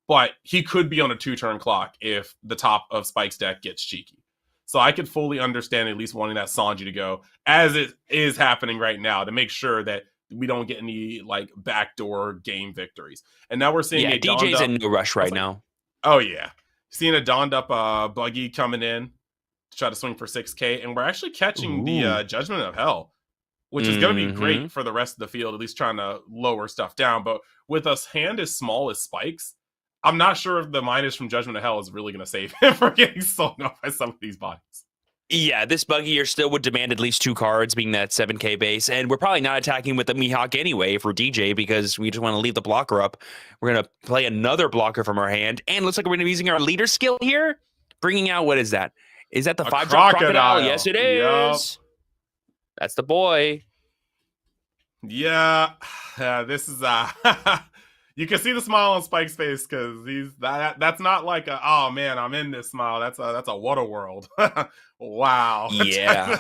Speaker 2: but he could be on a 2-turn clock if the top of Spike's deck gets cheeky. So I could fully understand at least wanting that Sanji to go, as it is happening right now, to make sure that we don't get any backdoor game victories. And now we're seeing
Speaker 1: DJ's in no rush right now.
Speaker 2: Oh yeah, seeing a donned up Buggy coming in to try to swing for 6k, and we're actually catching the Judgment of Hell, which is going to be great for the rest of the field, at least trying to lower stuff down. But with a hand as small as Spike's, I'm not sure if the minus from Judgment of Hell is really going to save him from getting slung off by some of these bodies.
Speaker 1: Yeah, this Buggy here still would demand at least 2 cards, being that 7k base, and we're probably not attacking with the Mihawk anyway for DJ, because we just want to leave the blocker up. We're going to play another blocker from our hand, and looks like we're going to be using our leader skill here, bringing out, what is that? Is that the 5-drop Crocodile? Yes, it is. Yep. That's the boy.
Speaker 2: Yeah, this is you can see the smile on Spike's face, because that's not like a, oh man, I'm in this smile. That's a what a world. Wow.
Speaker 1: Yeah.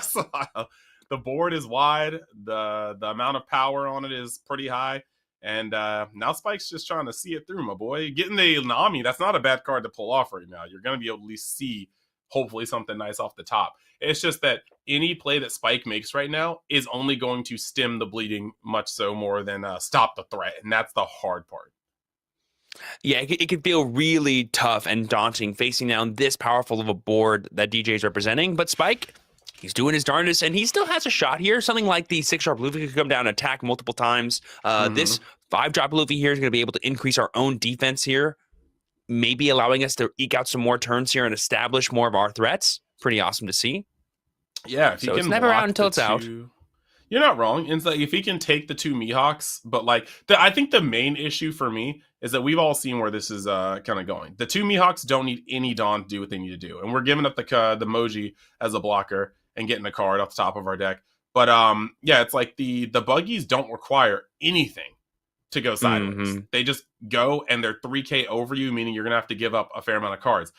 Speaker 2: The board is wide. The amount of power on it is pretty high. And now Spike's just trying to see it through, my boy. Getting the Nami, that's not a bad card to pull off right now. You're going to be able to at least see, hopefully, something nice off the top. It's just that any play that Spike makes right now is only going to stem the bleeding much so more than stop the threat. And that's the hard part.
Speaker 1: Yeah, it can feel really tough and daunting facing down this powerful of a board that DJ is representing. But Spike, he's doing his darndest, and he still has a shot here. Something like the 6-drop Luffy could come down and attack multiple times. This 5-drop Luffy here is going to be able to increase our own defense here, maybe allowing us to eke out some more turns here and establish more of our threats. Pretty awesome to see.
Speaker 2: Yeah, if
Speaker 1: so it's never out until it's out.
Speaker 2: You're not wrong. It's like if he can take the 2 Mihawks, but I think the main issue for me is that we've all seen where this is kind of going. The 2 Mihawks don't need any Dawn to do what they need to do, and we're giving up the Moji as a blocker and getting a card off the top of our deck. But it's like the Buggies don't require anything to go sideways. They just go, and they're 3k over you, meaning you're gonna have to give up a fair amount of cards.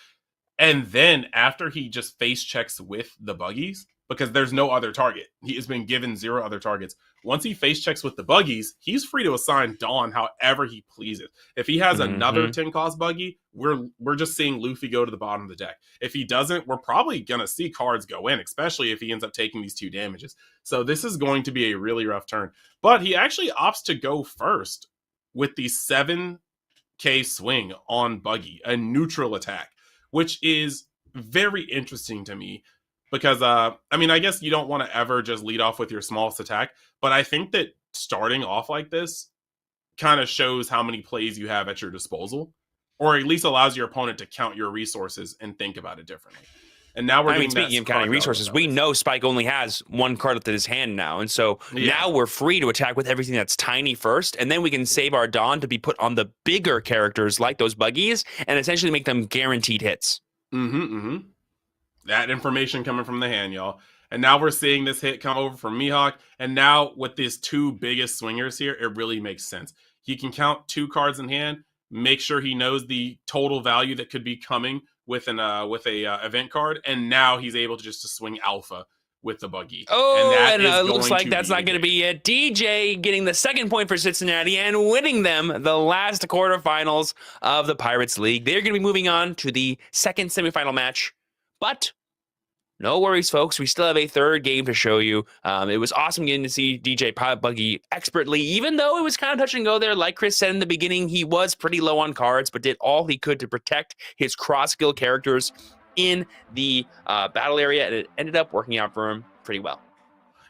Speaker 2: And then after he just face checks with the Buggies, because there's no other target. He has been given 0 other targets. Once he face checks with the buggies, he's free to assign Dawn however he pleases. If he has another 10 cost buggy, we're just seeing Luffy go to the bottom of the deck. If he doesn't, we're probably gonna see cards go in, especially if he ends up taking these 2 damages. So this is going to be a really rough turn. But he actually opts to go first with the 7k swing on buggy, a neutral attack, which is very interesting to me. Because, I mean, I guess you don't want to ever just lead off with your smallest attack, but I think that starting off like this kind of shows how many plays you have at your disposal, or at least allows your opponent to count your resources and think about it differently. And now we're
Speaker 1: speaking of counting resources, we know Spike only has 1 card left in his hand now, and so now we're free to attack with everything that's tiny first, and then we can save our Dawn to be put on the bigger characters like those buggies, and essentially make them guaranteed hits.
Speaker 2: That information coming from the hand, y'all. And now we're seeing this hit come over from Mihawk. And now with these 2 biggest swingers here, it really makes sense. He can count 2 cards in hand, make sure he knows the total value that could be coming with an event card, and now he's able to just to swing alpha with the buggy.
Speaker 1: Oh, and it looks like that's not going to be it. DJ getting the 2nd point for Cincinnati and winning them the last quarterfinals of the Pirates League. They're going to be moving on to the 2nd semifinal match. But no worries, folks. We still have a 3rd game to show you. It was awesome getting to see DJ pilot buggy expertly, even though it was kind of touch and go there. Like Chris said in the beginning, he was pretty low on cards, but did all he could to protect his cross-skill characters in the battle area, and it ended up working out for him pretty well.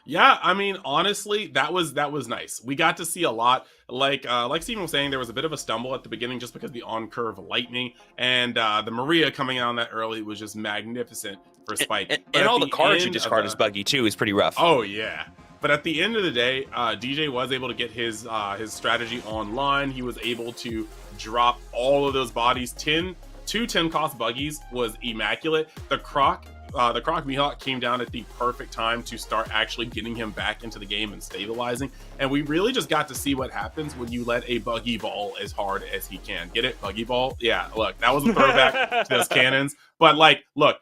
Speaker 2: Yeah, I mean, honestly, that was nice. We got to see a lot. Like Steven was saying, there was a bit of a stumble at the beginning just because the on-curve lightning and the Maria coming out on that early was just magnificent for Spike.
Speaker 1: And all the cards you discard as buggy too is pretty rough.
Speaker 2: Oh yeah. But at the end of the day, DJ was able to get his strategy online. He was able to drop all of those bodies. 2 10 cost buggies was immaculate. The Croc Mihawk came down at the perfect time to start actually getting him back into the game and stabilizing. And we really just got to see what happens when you let a buggy ball as hard as he can. Get it? Buggy ball? Yeah, look, that was a throwback to those cannons. But like, look,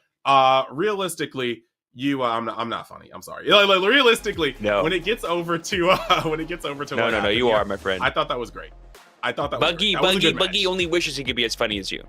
Speaker 2: realistically, I'm not funny. I'm sorry. Like, realistically,
Speaker 1: no.
Speaker 2: When it gets over to
Speaker 1: no, you are, my friend.
Speaker 2: I thought that was great.
Speaker 1: Buggy only wishes he could be as funny as you.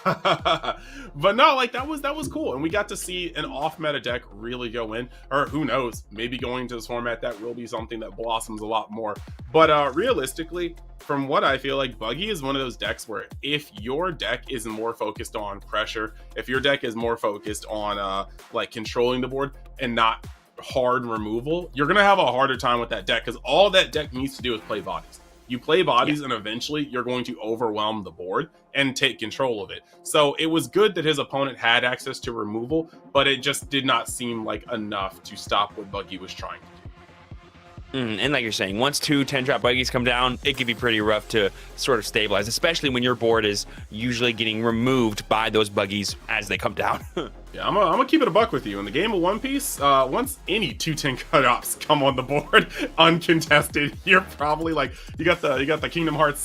Speaker 2: But no, like that was cool, and we got to see an off-meta deck really go in, or who knows, maybe going to this format that will be something that blossoms a lot more. But realistically, from what I feel like, Buggy is one of those decks where if your deck is more focused on pressure, if your deck is more focused on like controlling the board and not hard removal, you're gonna have a harder time with that deck, because all that deck needs to do is play bodies. You play bodies, and eventually you're going to overwhelm the board and take control of it. So it was good that his opponent had access to removal, but it just did not seem like enough to stop what Buggy was trying to do.
Speaker 1: And like you're saying, once 2 10-drop buggies come down, it can be pretty rough to sort of stabilize, especially when your board is usually getting removed by those buggies as they come down.
Speaker 2: Yeah, I'm gonna keep it a buck with you. In the game of One Piece, once any 2 10 cutoffs come on the board uncontested, you're probably like, you got the Kingdom Hearts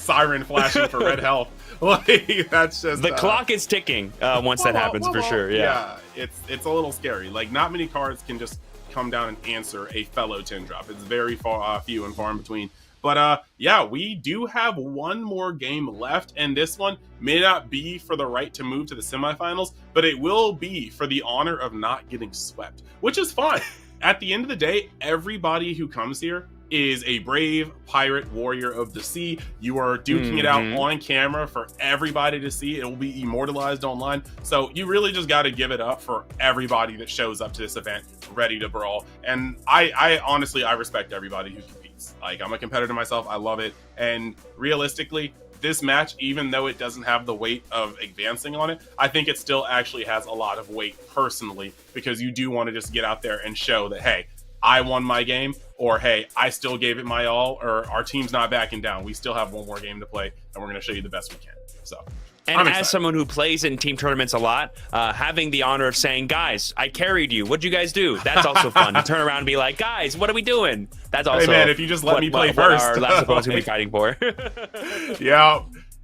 Speaker 2: siren flashing for red health. Like, that's just
Speaker 1: the clock is ticking once that happens for sure. Yeah,
Speaker 2: it's a little scary. Like, not many cards can just come down and answer a fellow 10-drop. It's very few and far in between. But yeah, we do have one more game left, and this one may not be for the right to move to the semifinals, but it will be for the honor of not getting swept, which is fine. At the end of the day, everybody who comes here is a brave pirate warrior of the sea. You are duking it out on camera for everybody to see. It will be immortalized online. So you really just got to give it up for everybody that shows up to this event ready to brawl. And I honestly, I respect everybody who competes. Like, I'm a competitor myself. I love it. And realistically, this match, even though it doesn't have the weight of advancing on it, I think it still actually has a lot of weight personally, because you do want to just get out there and show that, hey, I won my game, or hey, I still gave it my all, or our team's not backing down. We still have one more game to play, and we're going to show you the best we can. So,
Speaker 1: and as someone who plays in team tournaments a lot, having the honor of saying, guys, I carried you. What'd you guys do? That's also fun. To turn around and be like, guys, what are we doing? That's also,
Speaker 2: hey man, if you just let me play first,
Speaker 1: our last opponent's going to be fighting for.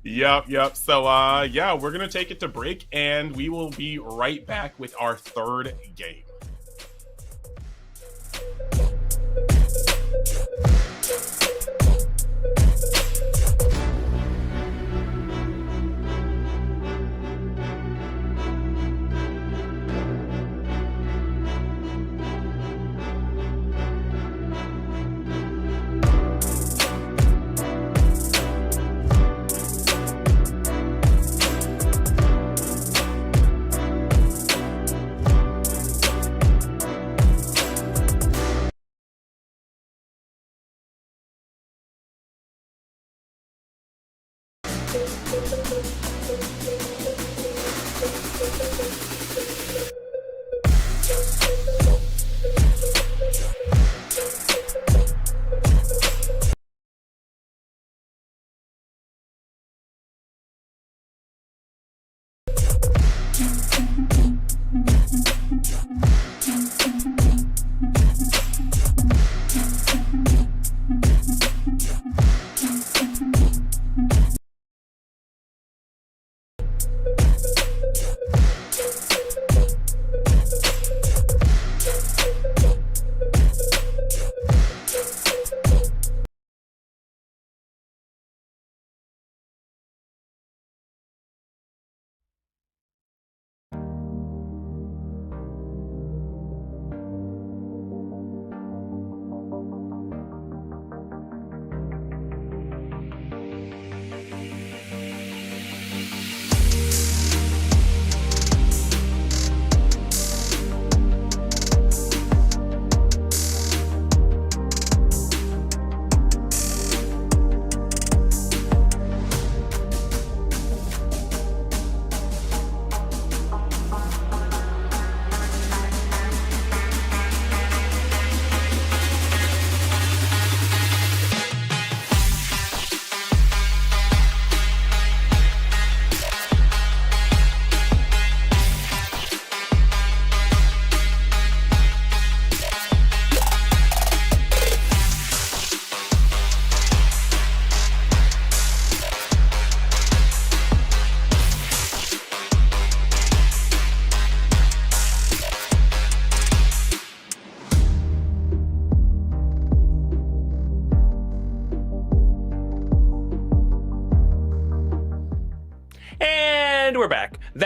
Speaker 2: Yep. So, yeah, we're going to take it to break, and we will be right back with our third game.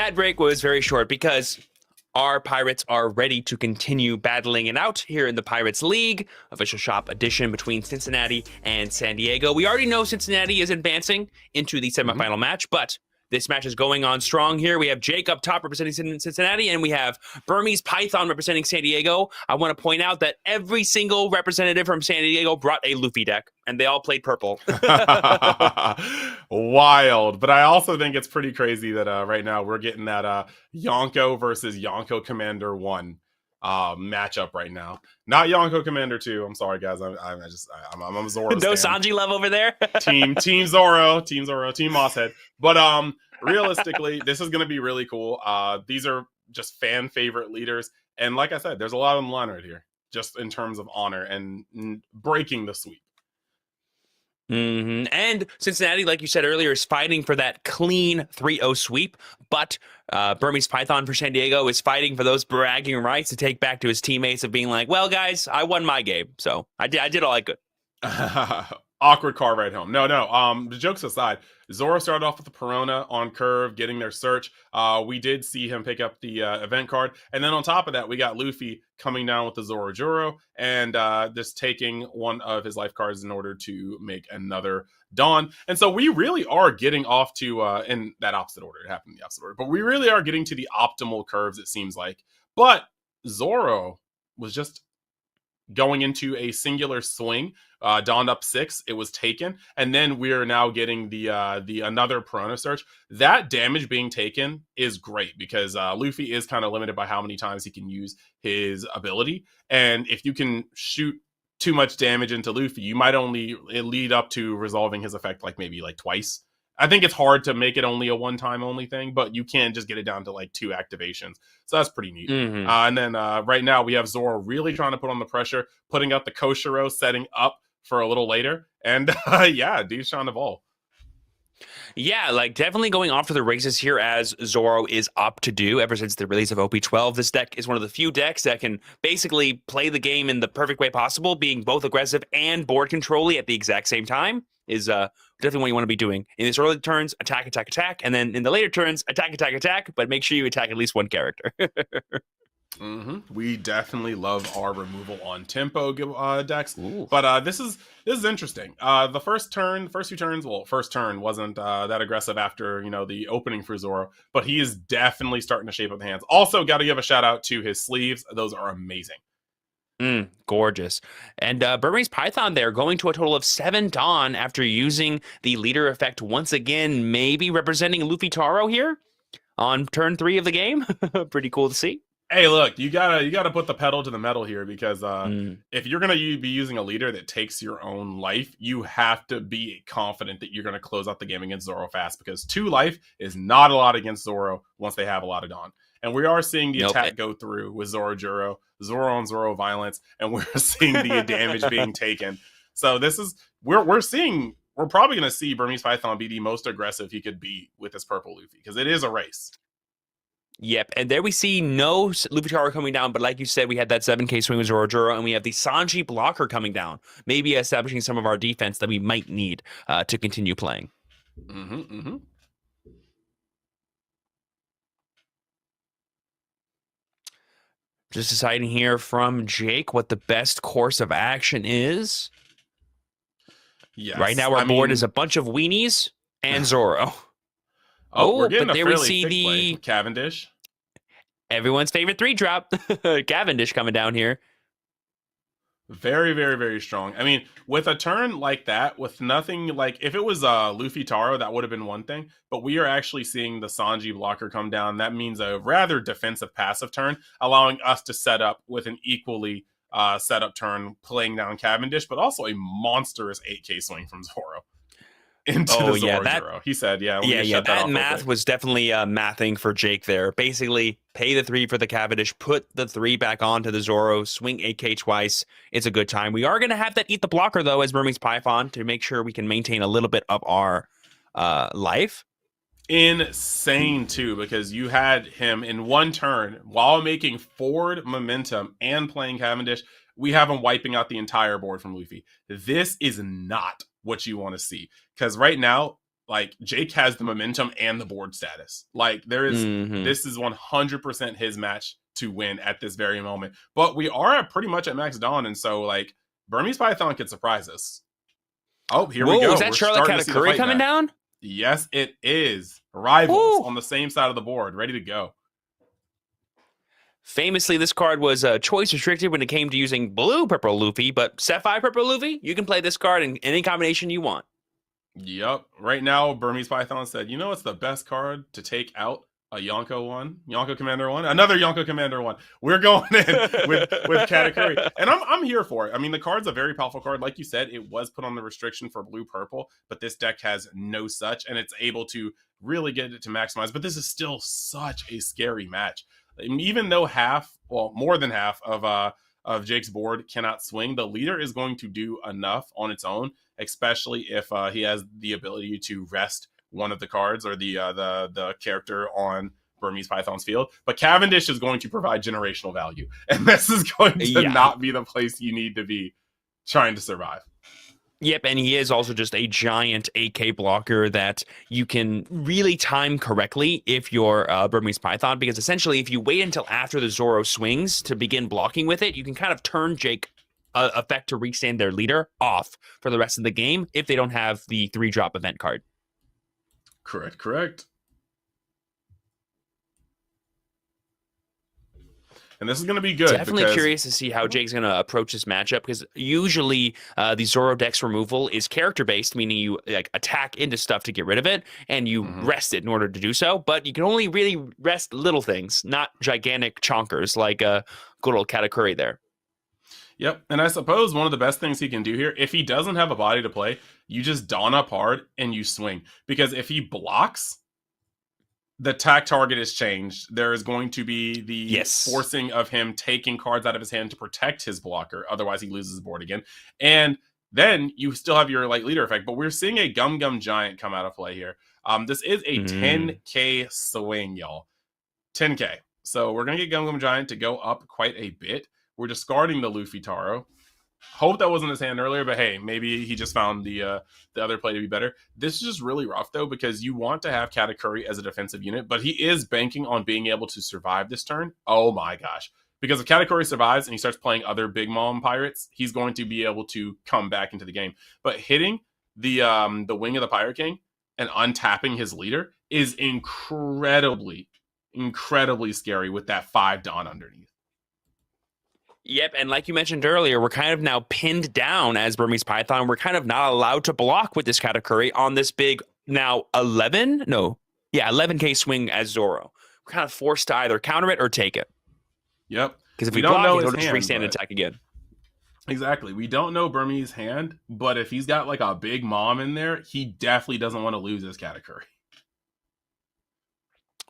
Speaker 1: that break was very short because our Pirates are ready to continue battling it out here in the Pirates League, official shop edition between Cincinnati and San Diego. We already know Cincinnati is advancing into the semifinal match, but this match is going on strong here. We have Jake up top representing Cincinnati, and we have Burmese Python representing San Diego. I want to point out that every single representative from San Diego brought a Luffy deck, and they all played purple.
Speaker 2: Wild. But I also think it's pretty crazy that right now we're getting that Yonko versus Yonko Commander 1 matchup right now. Not Yonko Commander 2. I'm sorry, guys. I'm a Zoro
Speaker 1: No
Speaker 2: stan.
Speaker 1: Sanji love over there.
Speaker 2: Team Zoro, Team Mosshead. But realistically, this is going to be really cool. These are just fan favorite leaders, and like I said, there's a lot on the line right here, just in terms of honor and breaking the sweep.
Speaker 1: And Cincinnati, like you said earlier, is fighting for that clean 3-0 sweep, but Burmese Python for San Diego is fighting for those bragging rights to take back to his teammates of being like, well, guys, I won my game, so I did all I could.
Speaker 2: Awkward car ride home. No. The jokes aside, Zoro started off with the Perona on curve, getting their search. We did see him pick up the event card. And then on top of that, we got Luffy coming down with the Zoro Juro and just taking one of his life cards in order to make another Dawn. And so we really are getting off to, in that opposite order. It happened in the opposite order. But we really are getting to the optimal curves, it seems like. But Zoro was just going into a singular swing, donned up 6, it was taken, and then we're now getting the another Perona search. That damage being taken is great because Luffy is kind of limited by how many times he can use his ability, and if you can shoot too much damage into Luffy, you might only lead up to resolving his effect maybe twice. I think it's hard to make it only a one-time only thing, but you can just get it down to 2 activations. So that's pretty neat. And then right now we have Zoro really trying to put on the pressure, putting out the Koshiro, setting up for a little later. And yeah, dude's trying to evolve.
Speaker 1: Yeah, definitely going off to the races here as Zoro is up to do ever since the release of OP12. This deck is one of the few decks that can basically play the game in the perfect way possible, being both aggressive and board control-y at the exact same time. Is definitely what you want to be doing. In its early turns, attack, and then in the later turns, attack, but make sure you attack at least one character.
Speaker 2: We definitely love our removal on tempo decks.
Speaker 1: Ooh.
Speaker 2: But this is interesting. The first turn wasn't that aggressive after the opening for Zoro, but he is definitely starting to shape up the hands. Also, got to give a shout out to his sleeves; those are amazing.
Speaker 1: Gorgeous. And Burmese Python there going to a total of 7 Dawn after using the leader effect once again, maybe representing Luffy Taro here on turn 3 of the game. Pretty cool to see.
Speaker 2: Hey, look, you gotta put the pedal to the metal here because if you're gonna be using a leader that takes your own life, you have to be confident that you're gonna close out the game against Zoro fast because 2 life is not a lot against Zoro once they have a lot of Dawn. And we are seeing the attack go through with Zoro Juro, Zoro on Zoro violence, and we're seeing the damage being taken. So this is we're probably going to see Burmese Python be the most aggressive he could be with this purple Luffy because it is a race.
Speaker 1: Yep, and there we see no Luffy Taro coming down, but like you said, we had that 7k swing with Zoro Juro, and we have the Sanji blocker coming down, maybe establishing some of our defense that we might need to continue playing. Just deciding here from Jake what the best course of action is.
Speaker 2: Yes.
Speaker 1: Right now, our board is a bunch of weenies and Zoro.
Speaker 2: We're getting
Speaker 1: but
Speaker 2: a
Speaker 1: there we
Speaker 2: fairly
Speaker 1: see
Speaker 2: thick
Speaker 1: the
Speaker 2: play from Cavendish.
Speaker 1: Everyone's favorite 3-drop. Cavendish coming down here.
Speaker 2: Very, very, very strong. I mean, with a turn like that, with nothing if it was Luffy Taro, that would have been one thing. But we are actually seeing the Sanji blocker come down. That means a rather defensive passive turn, allowing us to set up with an equally set up turn, playing down Cavendish, but also a monstrous 8k swing from Zoro into the Zoro Juro. He said,
Speaker 1: that math was definitely mathing for Jake there. Basically, pay the 3 for the Cavendish, put the 3 back onto the Zoro, swing 8k twice. It's a good time. We are going to have that eat the blocker, though, as Burmese Python to make sure we can maintain a little bit of our life.
Speaker 2: Insane, too, because you had him in one turn while making forward momentum and playing Cavendish. We have him wiping out the entire board from Luffy. This is not what you want to see, because right now like Jake has the momentum and the board status. Like this is 100% his match to win at this very moment. But we are pretty much at max dawn, and so like Burmese Python could surprise us. Oh, here we go.
Speaker 1: Is that Charlotte Katakuri coming down?
Speaker 2: Yes, it is. Rivals on the same side of the board, ready to go.
Speaker 1: Famously, this card was choice restricted when it came to using blue purple Luffy, but Sapphire purple Luffy, you can play this card in any combination you want.
Speaker 2: Yep. Right now, Burmese Python said, you know, it's the best card to take out a Yonko 1, Yonko Commander 1, another Yonko Commander 1. We're going in with Katakuri. And I'm here for it. I mean, the card's a very powerful card. Like you said, it was put on the restriction for blue-purple, but this deck has no such, and it's able to really get it to maximize. But this is still such a scary match. Even though more than half of Jake's board cannot swing, the leader is going to do enough on its own, especially if he has the ability to rest one of the cards or the character on Burmese Python's field. But Cavendish is going to provide generational value, and this is going to not be the place you need to be trying to survive.
Speaker 1: Yep, and he is also just a giant 8K blocker that you can really time correctly if you're Burmese Python, because essentially if you wait until after the Zoro swings to begin blocking with it, you can kind of turn Jake effect to restand their leader off for the rest of the game if they don't have the 3-drop event card.
Speaker 2: Correct. And this is going to be good.
Speaker 1: Definitely curious to see how Jake's going to approach this matchup, because usually the Zoro Dex removal is character-based, meaning you like attack into stuff to get rid of it, and you rest it in order to do so. But you can only really rest little things, not gigantic chonkers like good old Katakuri there.
Speaker 2: Yep, and I suppose one of the best things he can do here, if he doesn't have a body to play, you just dawn up hard and you swing. Because if he blocks, the attack target is changed. There is going to be the forcing of him taking cards out of his hand to protect his blocker. Otherwise, he loses his board again. And then you still have your like leader effect. But we're seeing a Gum Gum Giant come out of play here. This is a 10K swing, y'all. 10K. So we're going to get Gum Gum Giant to go up quite a bit. We're discarding the Luffy Taro. Hope that wasn't his hand earlier, but hey, maybe he just found the other play to be better. This is just really rough, though, because you want to have Katakuri as a defensive unit, but he is banking on being able to survive this turn. Oh my gosh. Because if Katakuri survives and he starts playing other Big Mom pirates, he's going to be able to come back into the game. But hitting the Wing of the Pirate King and untapping his leader is incredibly scary with that 5 Dawn underneath.
Speaker 1: Yep, and like you mentioned earlier, we're kind of now pinned down as Burmese Python. We're kind of not allowed to block with this Katakuri on this big, now 11K swing as Zoro. We're kind of forced to either counter it or take it.
Speaker 2: Yep.
Speaker 1: Because if we block it, it'll just restand and attack again.
Speaker 2: Exactly. We don't know Burmese hand, but if he's got like a Big Mom in there, he definitely doesn't want to lose his Katakuri.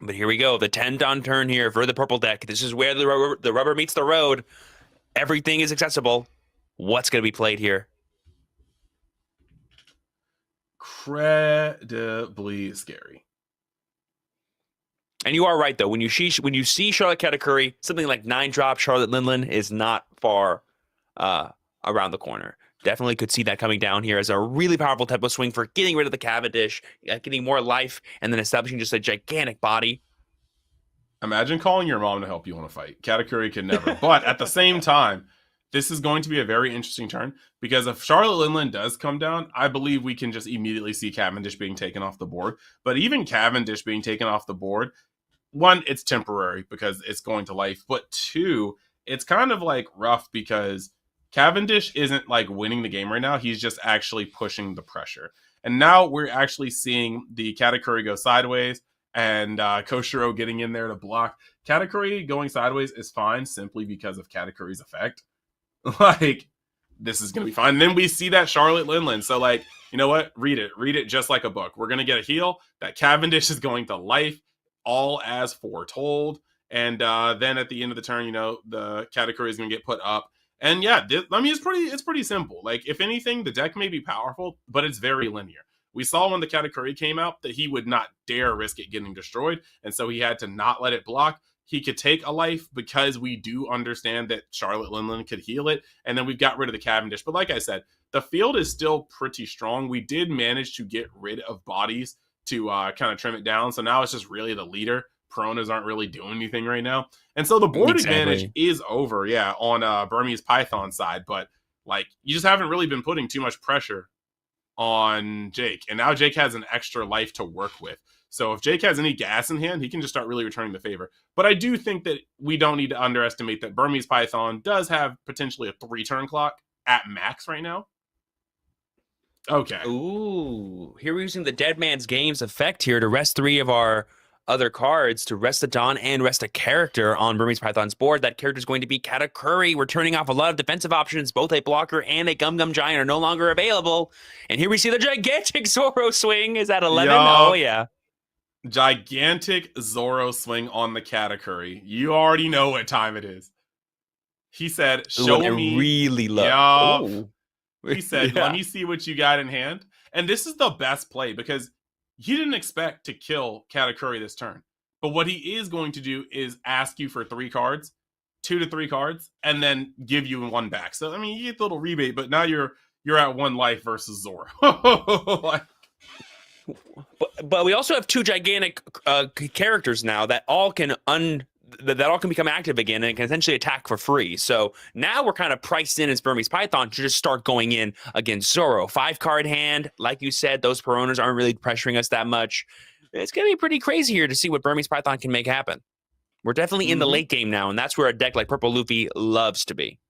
Speaker 1: But here we go, the 10 Dawn turn here for the purple deck. This is where the rubber meets the road. Everything is accessible. What's going to be played here?
Speaker 2: Incredibly scary.
Speaker 1: And you are right, though. When you see Charlotte Katakuri, something like 9-drop Charlotte Linlin is not far around the corner. Definitely could see that coming down here as a really powerful tempo swing for getting rid of the Cavendish, getting more life, and then establishing just a gigantic body.
Speaker 2: Imagine calling your mom to help you on a fight. Katakuri could never. But at the same time, this is going to be a very interesting turn, because if Charlotte Linlin does come down, I believe we can just immediately see Cavendish being taken off the board. But even Cavendish being taken off the board, one, it's temporary because it's going to life. But two, it's kind of like rough because Cavendish isn't like winning the game right now. He's just actually pushing the pressure. And now we're actually seeing the Katakuri go sideways and Koshiro getting in there to block. Katakuri going sideways is fine simply because of Katakuri's effect. Like, this is going to be fine. And then we see that Charlotte Linlin. So, like, you know what? Read it just like a book. We're going to get a heal. That Cavendish is going to life, all as foretold. And then at the end of the turn, you know, the Katakuri is going to get put up. And yeah, it's pretty simple. Like, if anything, the deck may be powerful, but it's very linear. We saw when the Katakuri came out that he would not dare risk it getting destroyed, and so he had to not let it block. he could take a life because we do understand that Charlotte Linland could heal it. And then we've got rid of the Cavendish. But like I said, the field is still pretty strong. We did manage to get rid of bodies to kind of trim it down. So now it's just really the leader. Peronas aren't really doing anything right now. And so the board advantage is over, on Burmese Python side. But like, you just haven't really been putting too much pressure on Jake. And now Jake has an extra life to work with. So if Jake has any gas in hand, he can just start really returning the favor. But I do think that we don't need to underestimate that Burmese Python does have potentially a 3-turn clock at max right now. Okay.
Speaker 1: Ooh, here we're using the Dead Man's Games effect here to rest 3 of our other cards, to rest a Don and rest a character on Burmese Python's board. That character is going to be Katakuri. We're turning off a lot of defensive options. Both a blocker and a Gum Gum Giant are no longer available. And here we see the gigantic Zoro swing. Is that 11? Oh, yeah.
Speaker 2: Gigantic Zoro swing on the Katakuri. You already know what time it is. He said, show me.
Speaker 1: Really low.
Speaker 2: He said, let me see what you got in hand. And this is the best play because he didn't expect to kill Katakuri this turn. But what he is going to do is ask you for 3 cards, 2 to 3 cards, and then give you 1 back. So, I mean, you get the little rebate, but now you're at 1 life versus Zoro.
Speaker 1: But we also have 2 gigantic characters now that all can become active again and can essentially attack for free. So now we're kind of priced in as Burmese Python to just start going in against Zoro. 5-card hand, like you said, those Peronas aren't really pressuring us that much. It's going to be pretty crazy here to see what Burmese Python can make happen. We're definitely in the late game now, and that's where a deck like Purple Luffy loves to be.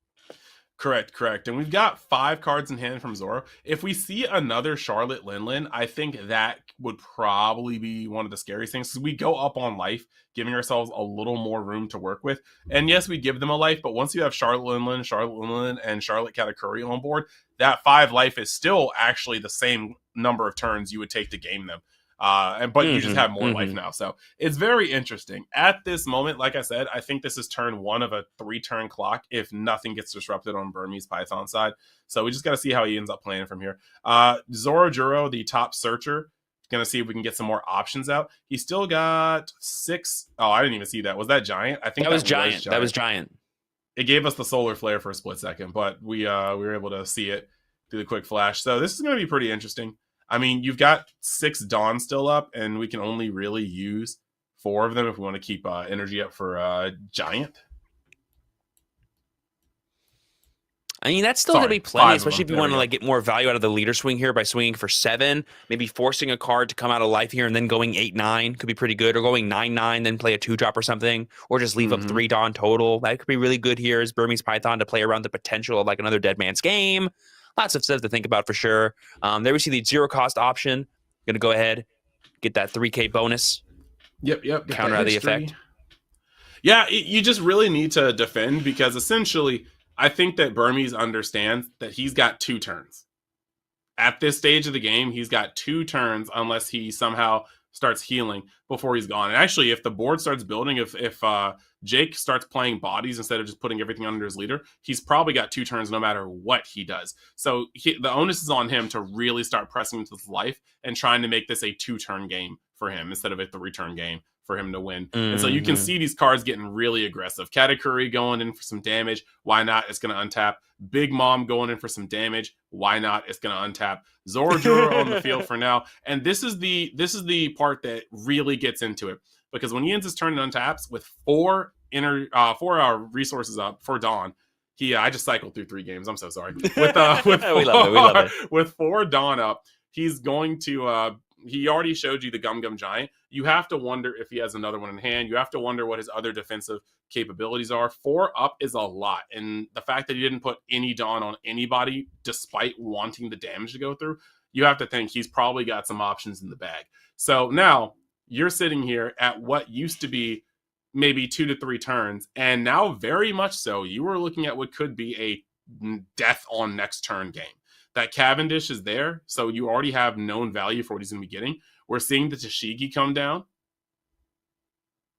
Speaker 2: Correct. And we've got 5 cards in hand from Zoro. If we see another Charlotte Linland, I think that would probably be one of the scariest things. Because we go up on life, giving ourselves a little more room to work with. And yes, we give them a life, but once you have Charlotte Linland, and Charlotte Katakuri on board, that 5 life is still actually the same number of turns you would take to game them. But you just have more life now. So it's very interesting. At this moment, like I said, I think this is turn 1 of a 3-turn clock if nothing gets disrupted on Burmese Python side. So we just got to see how he ends up playing from here. Zoro Juro, the top searcher, going to see if we can get some more options out. He still got 6. Oh, I didn't even see that. Was that Giant? I think
Speaker 1: that was Giant. That was Giant.
Speaker 2: It gave us the solar flare for a split second, but we were able to see it through the quick flash. So this is going to be pretty interesting. I mean, you've got 6 Dawn still up, and we can only really use 4 of them if we want to keep energy up for Giant.
Speaker 1: I mean, that's still going to be plenty, especially if you want to like get more value out of the leader swing here by swinging for 7, maybe forcing a card to come out of life here and then going 8-9 could be pretty good, or going 9-9, then play a 2-drop or something, or just leave up 3 Dawn total. That could be really good here as Burmese Python to play around the potential of like another Dead Man's Game. Lots of stuff to think about for sure. There we see the 0 cost option. Going to go ahead, get that 3K bonus.
Speaker 2: Yep.
Speaker 1: Counter out the effect.
Speaker 2: Yeah, you just really need to defend because essentially, I think that Burmese understands that he's got 2 turns. At this stage of the game, he's got 2 turns unless he somehow starts healing before he's gone. And actually, if the board starts building, if Jake starts playing bodies instead of just putting everything under his leader, he's probably got 2 turns no matter what he does. So the onus is on him to really start pressing into his life and trying to make this a 2-turn game for him instead of a 3-turn game for him to win. And so you can see these cards getting really aggressive. Katakuri going in for some damage. Why not? It's going to untap. Big Mom going in for some damage. Why not? It's going to untap. Zoro Juro on the field for now. And this is the part that really gets into it. Because when he ends his turn and untaps with 4 resources up for Dawn, I just cycled through 3 games. I'm so sorry. With we love it. With 4 Dawn up, he's going to he already showed you the Gum Gum Giant. You have to wonder if he has another one in hand. You have to wonder what his other defensive capabilities are. 4 up is a lot. And the fact that he didn't put any Dawn on anybody, despite wanting the damage to go through, you have to think he's probably got some options in the bag. So now you're sitting here at what used to be maybe 2 to 3 turns. And now very much so, you are looking at what could be a death on next turn game. That Cavendish is there, so you already have known value for what he's going to be getting. We're seeing the Tashigi come down.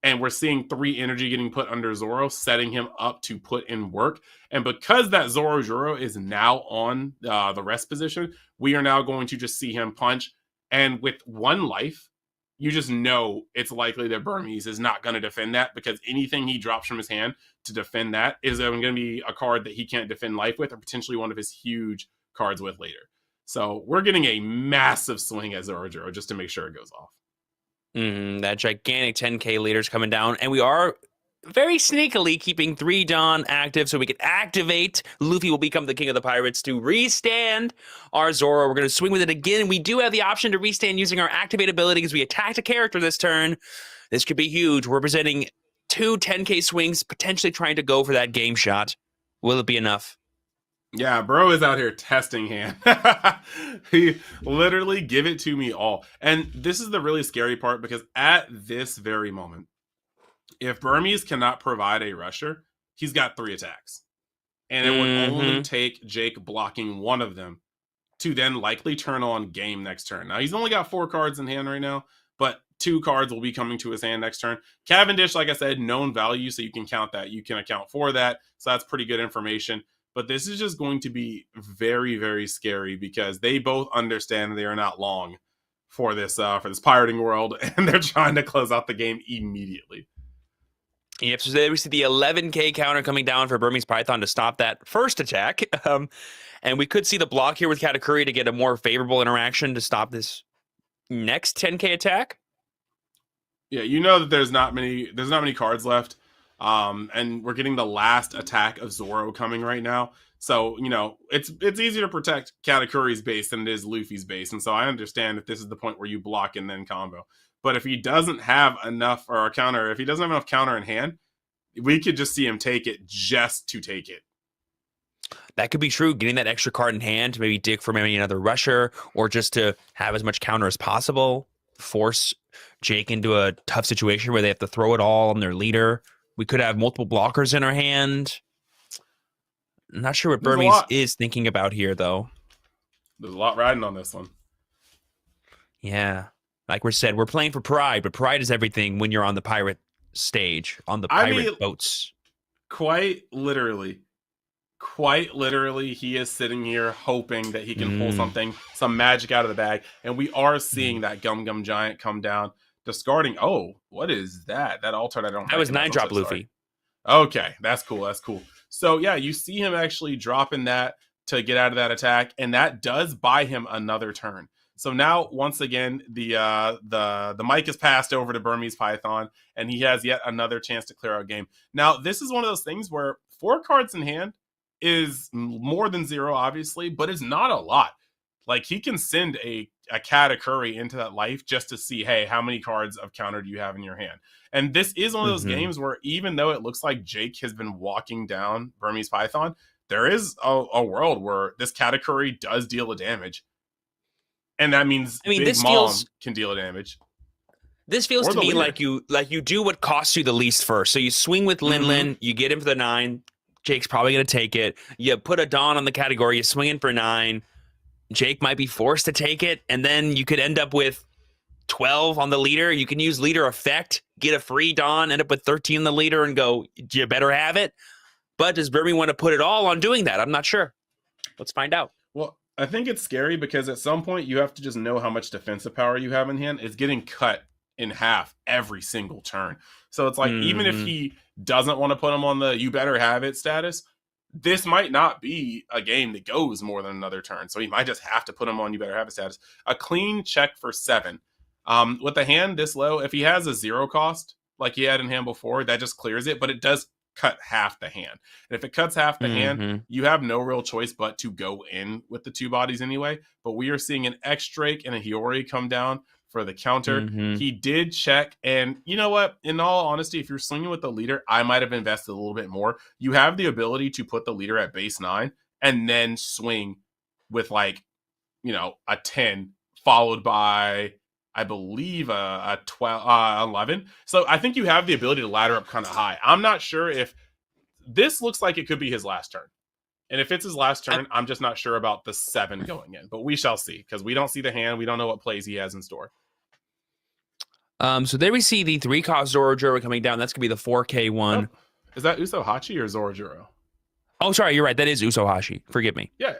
Speaker 2: And we're seeing 3 energy getting put under Zoro, setting him up to put in work. And because that Zoro Juro is now on the rest position, we are now going to just see him punch. And with 1 life, you just know it's likely that Burmese is not going to defend that, because anything he drops from his hand to defend that is going to be a card that he can't defend life with, or potentially one of his huge cards with later. So we're getting a massive swing at Zoro just to make sure it goes off.
Speaker 1: That gigantic 10k leader's coming down, and we are very sneakily keeping 3 Dawn active so we can activate. Luffy will become the king of the pirates to restand our Zoro. We're going to swing with it again. We do have the option to restand using our activate ability because we attacked a character this turn. This could be huge. We're presenting 2 10k swings, potentially trying to go for that game shot. Will it be enough?
Speaker 2: Yeah, bro is out here testing hand. He literally give it to me all. And this is the really scary part, because at this very moment, if Burmese cannot provide a rusher, he's got 3 attacks. And it would only take Jake blocking one of them to then likely turn on game next turn. Now, he's only got 4 cards in hand right now, but 2 cards will be coming to his hand next turn. Cavendish, like I said, known value, so you can count that. You can account for that, so that's pretty good information. But this is just going to be very, very scary, because they both understand they are not long for this pirating world, and they're trying to close out the game immediately.
Speaker 1: Yep, so there we see the 11k counter coming down for Burmese Python to stop that first attack. And we could see the block here with Katakuri to get a more favorable interaction to stop this next 10k attack.
Speaker 2: Yeah, you know that there's not many cards left. And we're getting the last attack of Zoro coming right now. So, you know, it's easier to protect Katakuri's base than it is Luffy's base. And so I understand if this is the point where you block and then combo. But if he doesn't have enough, or a counter, if he doesn't have enough counter in hand, we could just see him take it just to take it.
Speaker 1: That could be true. Getting that extra card in hand to maybe dig for maybe another rusher, or just to have as much counter as possible. Force Jake into a tough situation where they have to throw it all on their leader. We could have multiple blockers in our hand. I'm not sure what Burmese is thinking about here, though.
Speaker 2: There's a lot riding on this one.
Speaker 1: Yeah. Like we said, we're playing for pride, but pride is everything when you're on the pirate stage, on the pirate boats.
Speaker 2: Quite literally, he is sitting here hoping that he can pull some magic out of the bag. And we are seeing that Gum Giant come down, discarding. Oh, what is that? That alternate I don't.
Speaker 1: That was 9-drop Luffy.
Speaker 2: Okay, that's cool. So yeah, you see him actually dropping that to get out of that attack, and that does buy him another turn. So now, once again, the mic is passed over to Burmese Python, and he has yet another chance to clear out game. Now, this is one of those things where 4 cards in hand is more than 0, obviously, but it's not a lot. Like, he can send a Katakuri into that life just to see, hey, how many cards of counter do you have in your hand? And this is one of those games where, even though it looks like Jake has been walking down Burmese Python, there is a world where this Katakuri does deal a damage. And that means Big Mom can deal damage.
Speaker 1: This feels to me like you do what costs you the least first. So you swing with Lin, you get him for the 9. Jake's probably going to take it. You put a Dawn on the category, you swing in for 9. Jake might be forced to take it, and then you could end up with 12 on the leader. You can use leader effect, get a free Dawn, end up with 13 on the leader, and go, you better have it. But does Burmy want to put it all on doing that? I'm not sure. Let's find out.
Speaker 2: Well, I think it's scary because at some point you have to just know how much defensive power you have in hand. It's getting cut in half every single turn. So it's like, even if he doesn't want to put him on the you better have it status, this might not be a game that goes more than another turn. So he might just have to put him on you better have it status. A clean check for 7. With a hand this low, if he has a 0 cost like he had in hand before, that just clears it, but it does cut half the hand. And if it cuts half the hand, you have no real choice but to go in with the 2 bodies anyway. But we are seeing an X-Drake and a Hiyori come down for the counter. He did check, and you know what? In all honesty, if you're swinging with the leader, I might have invested a little bit more. You have the ability to put the leader at base 9 and then swing with, like, you know, a 10 followed by, I believe, a 11. So I think you have the ability to ladder up kind of high. I'm not sure if this looks like it could be his last turn. And if it's his last turn, I'm just not sure about the 7 going in. But we shall see, because we don't see the hand. We don't know what plays he has in store.
Speaker 1: So there we see the 3-cost Zorojuro coming down. That's going to be the 4K one.
Speaker 2: Oh, is that Usohachi or Zorojuro?
Speaker 1: Oh, sorry. You're right. That is Usohashi. Forgive me.
Speaker 2: Yeah.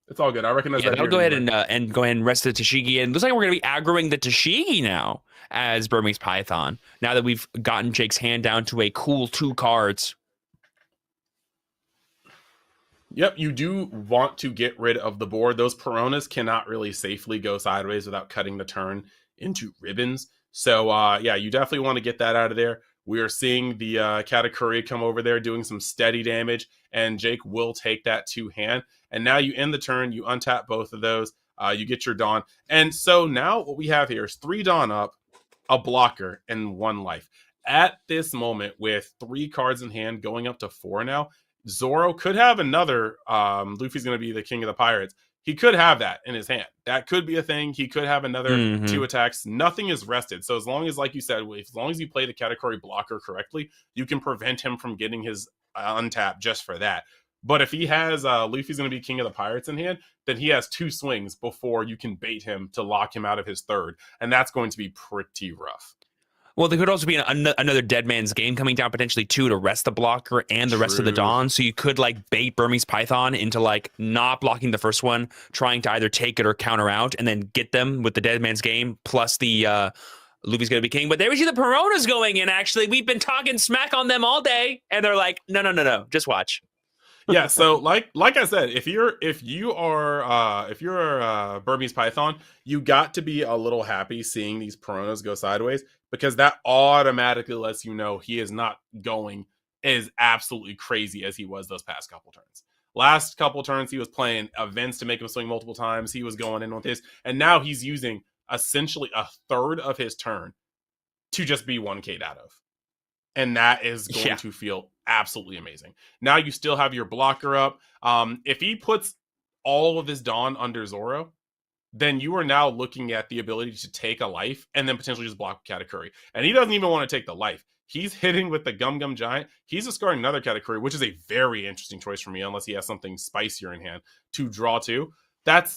Speaker 2: It's all good. I recognize
Speaker 1: Yeah,
Speaker 2: that
Speaker 1: that'll
Speaker 2: here
Speaker 1: go ahead
Speaker 2: anyway.
Speaker 1: and go ahead and rest the Tashigi. And it looks like we're going to be aggroing the Tashigi now as Burmese Python. Now that we've gotten Jake's hand down to a cool 2 cards.
Speaker 2: Yep, you do want to get rid of the board. Those Peronas cannot really safely go sideways without cutting the turn into ribbons. So, yeah, you definitely want to get that out of there. We are seeing the Katakuri come over there doing some steady damage, and Jake will take that 2 hand. And now you end the turn, you untap both of those, you get your Dawn. And so now what we have here is 3 Dawn up, a blocker, and 1 life. At this moment, with 3 cards in hand going up to 4 now, Zoro could have another. Luffy's going to be the king of the pirates. He could have that in his hand. That could be a thing. He could have another 2 attacks. Nothing is rested. So as long as, like you said, as long as you play the category blocker correctly, you can prevent him from getting his untap just for that. But if he has Luffy's going to be king of the pirates in hand, then he has 2 swings before you can bait him to lock him out of his third. And that's going to be pretty rough.
Speaker 1: Well, there could also be another Dead Man's Game coming down potentially too to rest the blocker and the rest of the Dawn. So you could like bait Burmese Python into like not blocking the first one, trying to either take it or counter out, and then get them with the Dead Man's Game plus the Luffy's gonna be king. But there we see the Peronas going in. Actually, we've been talking smack on them all day, and they're like, no, just watch.
Speaker 2: Yeah, so like I said, if you're Burmese Python, you got to be a little happy seeing these Peronas go sideways, because that automatically lets you know he is not going as absolutely crazy as he was those past couple turns. Last couple turns, he was playing events to make him swing multiple times. He was going in with this, and now he's using essentially a third of his turn to just be 1K'd out of. And that is going to feel absolutely amazing. Now you still have your blocker up. If he puts all of his Dawn under Zoro, then you are now looking at the ability to take a life and then potentially just block Katakuri. And he doesn't even want to take the life. He's hitting with the Gum Gum Giant. He's discarding another Katakuri, which is a very interesting choice for me, unless he has something spicier in hand to draw to.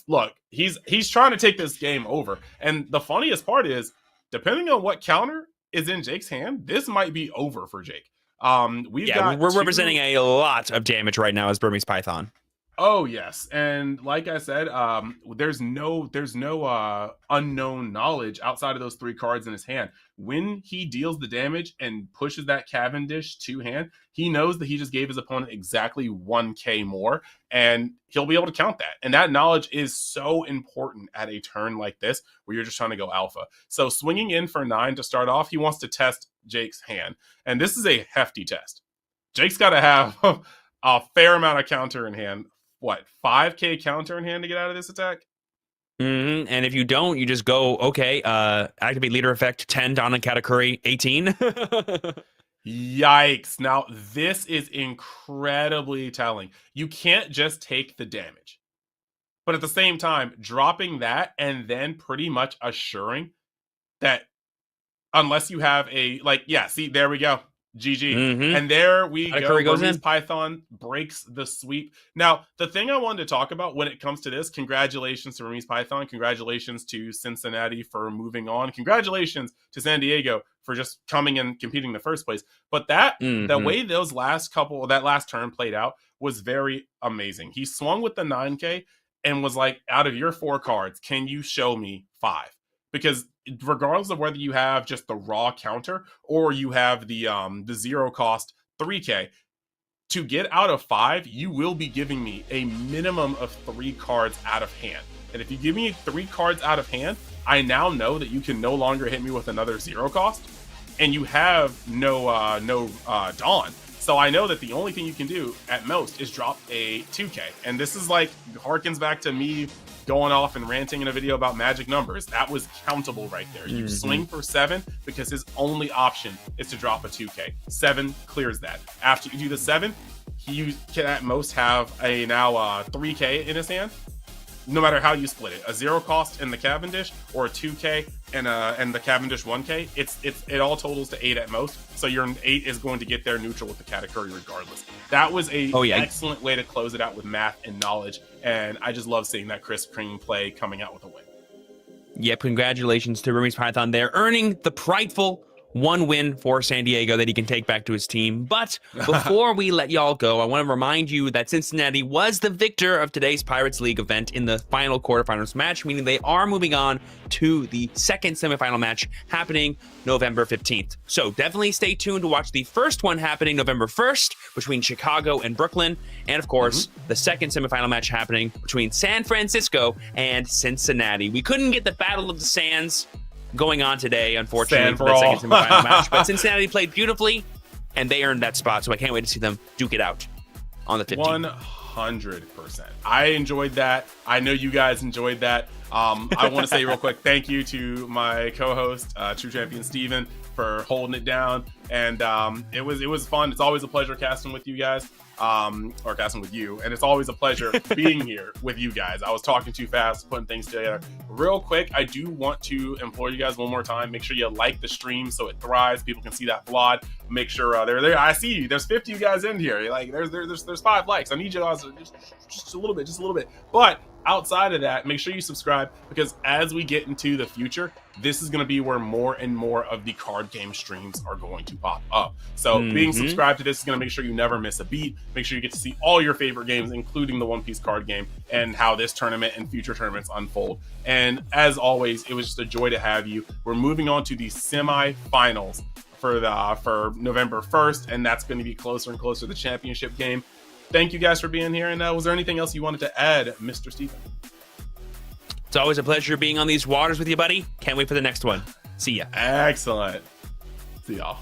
Speaker 2: Look, he's trying to take this game over. And the funniest part is, depending on what counter is in Jake's hand, this might be over for Jake.
Speaker 1: We're representing a lot of damage right now as Burmese Python.
Speaker 2: Oh yes, and like I said, there's no unknown knowledge outside of those 3 cards in his hand. When he deals the damage and pushes that Cavendish 2 hand, he knows that he just gave his opponent exactly 1K more, and he'll be able to count that. And that knowledge is so important at a turn like this, where you're just trying to go alpha. So swinging in for 9 to start off, he wants to test Jake's hand, and this is a hefty test. Jake's got to have a fair amount of counter in hand. What, 5K counter in hand to get out of this attack?
Speaker 1: And if you don't, you just go, okay, activate leader effect 10 Dawn and Katakuri 18.
Speaker 2: Yikes. Now, this is incredibly telling. You can't just take the damage. But at the same time, dropping that and then pretty much assuring that unless you have see, there we go. GG. And there we go. Burmese Python breaks the sweep. Now, the thing I wanted to talk about when it comes to this, congratulations to Burmese Python. Congratulations to Cincinnati for moving on. Congratulations to San Diego for just coming and competing in the first place. But the way that last turn played out was very amazing. He swung with the 9K and was like, out of your 4 cards, can you show me 5? Because regardless of whether you have just the raw counter or you have the 0 cost 3K, to get out of 5, you will be giving me a minimum of 3 cards out of hand. And if you give me 3 cards out of hand, I now know that you can no longer hit me with another 0 cost, and you have no Dawn. So I know that the only thing you can do at most is drop a 2K. And this is like harkens back to me going off and ranting in a video about magic numbers. That was countable right there. You swing for 7 because his only option is to drop a 2K. 7 clears that. After you do the 7, he can at most have a now 3K in his hand. No matter how you split it, a 0 cost in the Cavendish or a 2K and the Cavendish 1K, it all totals to 8 at most. So your 8 is going to get there neutral with the category regardless. That was a excellent way to close it out with math and knowledge, and I just love seeing that crisp clean play coming out with a win.
Speaker 1: Yep, congratulations to Burmese Python there, earning the prideful one win for San Diego that he can take back to his team. But before we let y'all go, I want to remind you that Cincinnati was the victor of today's Pirates League event in the final quarterfinals match, meaning they are moving on to the second semifinal match happening November 15th. So definitely stay tuned to watch the first one happening November 1st between Chicago and Brooklyn. And of course, the second semifinal match happening between San Francisco and Cincinnati. We couldn't get the Battle of the Sands going on today, unfortunately, for the second semifinal match. But Cincinnati played beautifully, and they earned that spot. So I can't wait to see them duke it out on the 15th.
Speaker 2: 100%. I enjoyed that. I know you guys enjoyed that. I want to say real quick, thank you to my co-host, True Champion Steven, for holding it down. And it was fun. It's always a pleasure casting with you guys. Or casting with you, and it's always a pleasure being here with you guys. I was talking too fast, putting things together real quick. I do want to implore you guys one more time, make sure you like the stream so it thrives, people can see that VOD. Make sure they're there. I see you, there's 50 you guys in here, like there's 5 likes. I need you guys just a little bit, but outside of that, make sure you subscribe, because as we get into the future, this is going to be where more and more of the card game streams are going to pop up. So being subscribed to this is going to make sure you never miss a beat. Make sure you get to see all your favorite games, including the One Piece card game, and how this tournament and future tournaments unfold. And as always, it was just a joy to have you. We're moving on to the semifinals for November 1st, and that's going to be closer and closer to the championship game. Thank you guys for being here. And was there anything else you wanted to add, Mr. Stephen?
Speaker 1: It's always a pleasure being on these waters with you, buddy. Can't wait for the next one. See ya.
Speaker 2: Excellent. See y'all.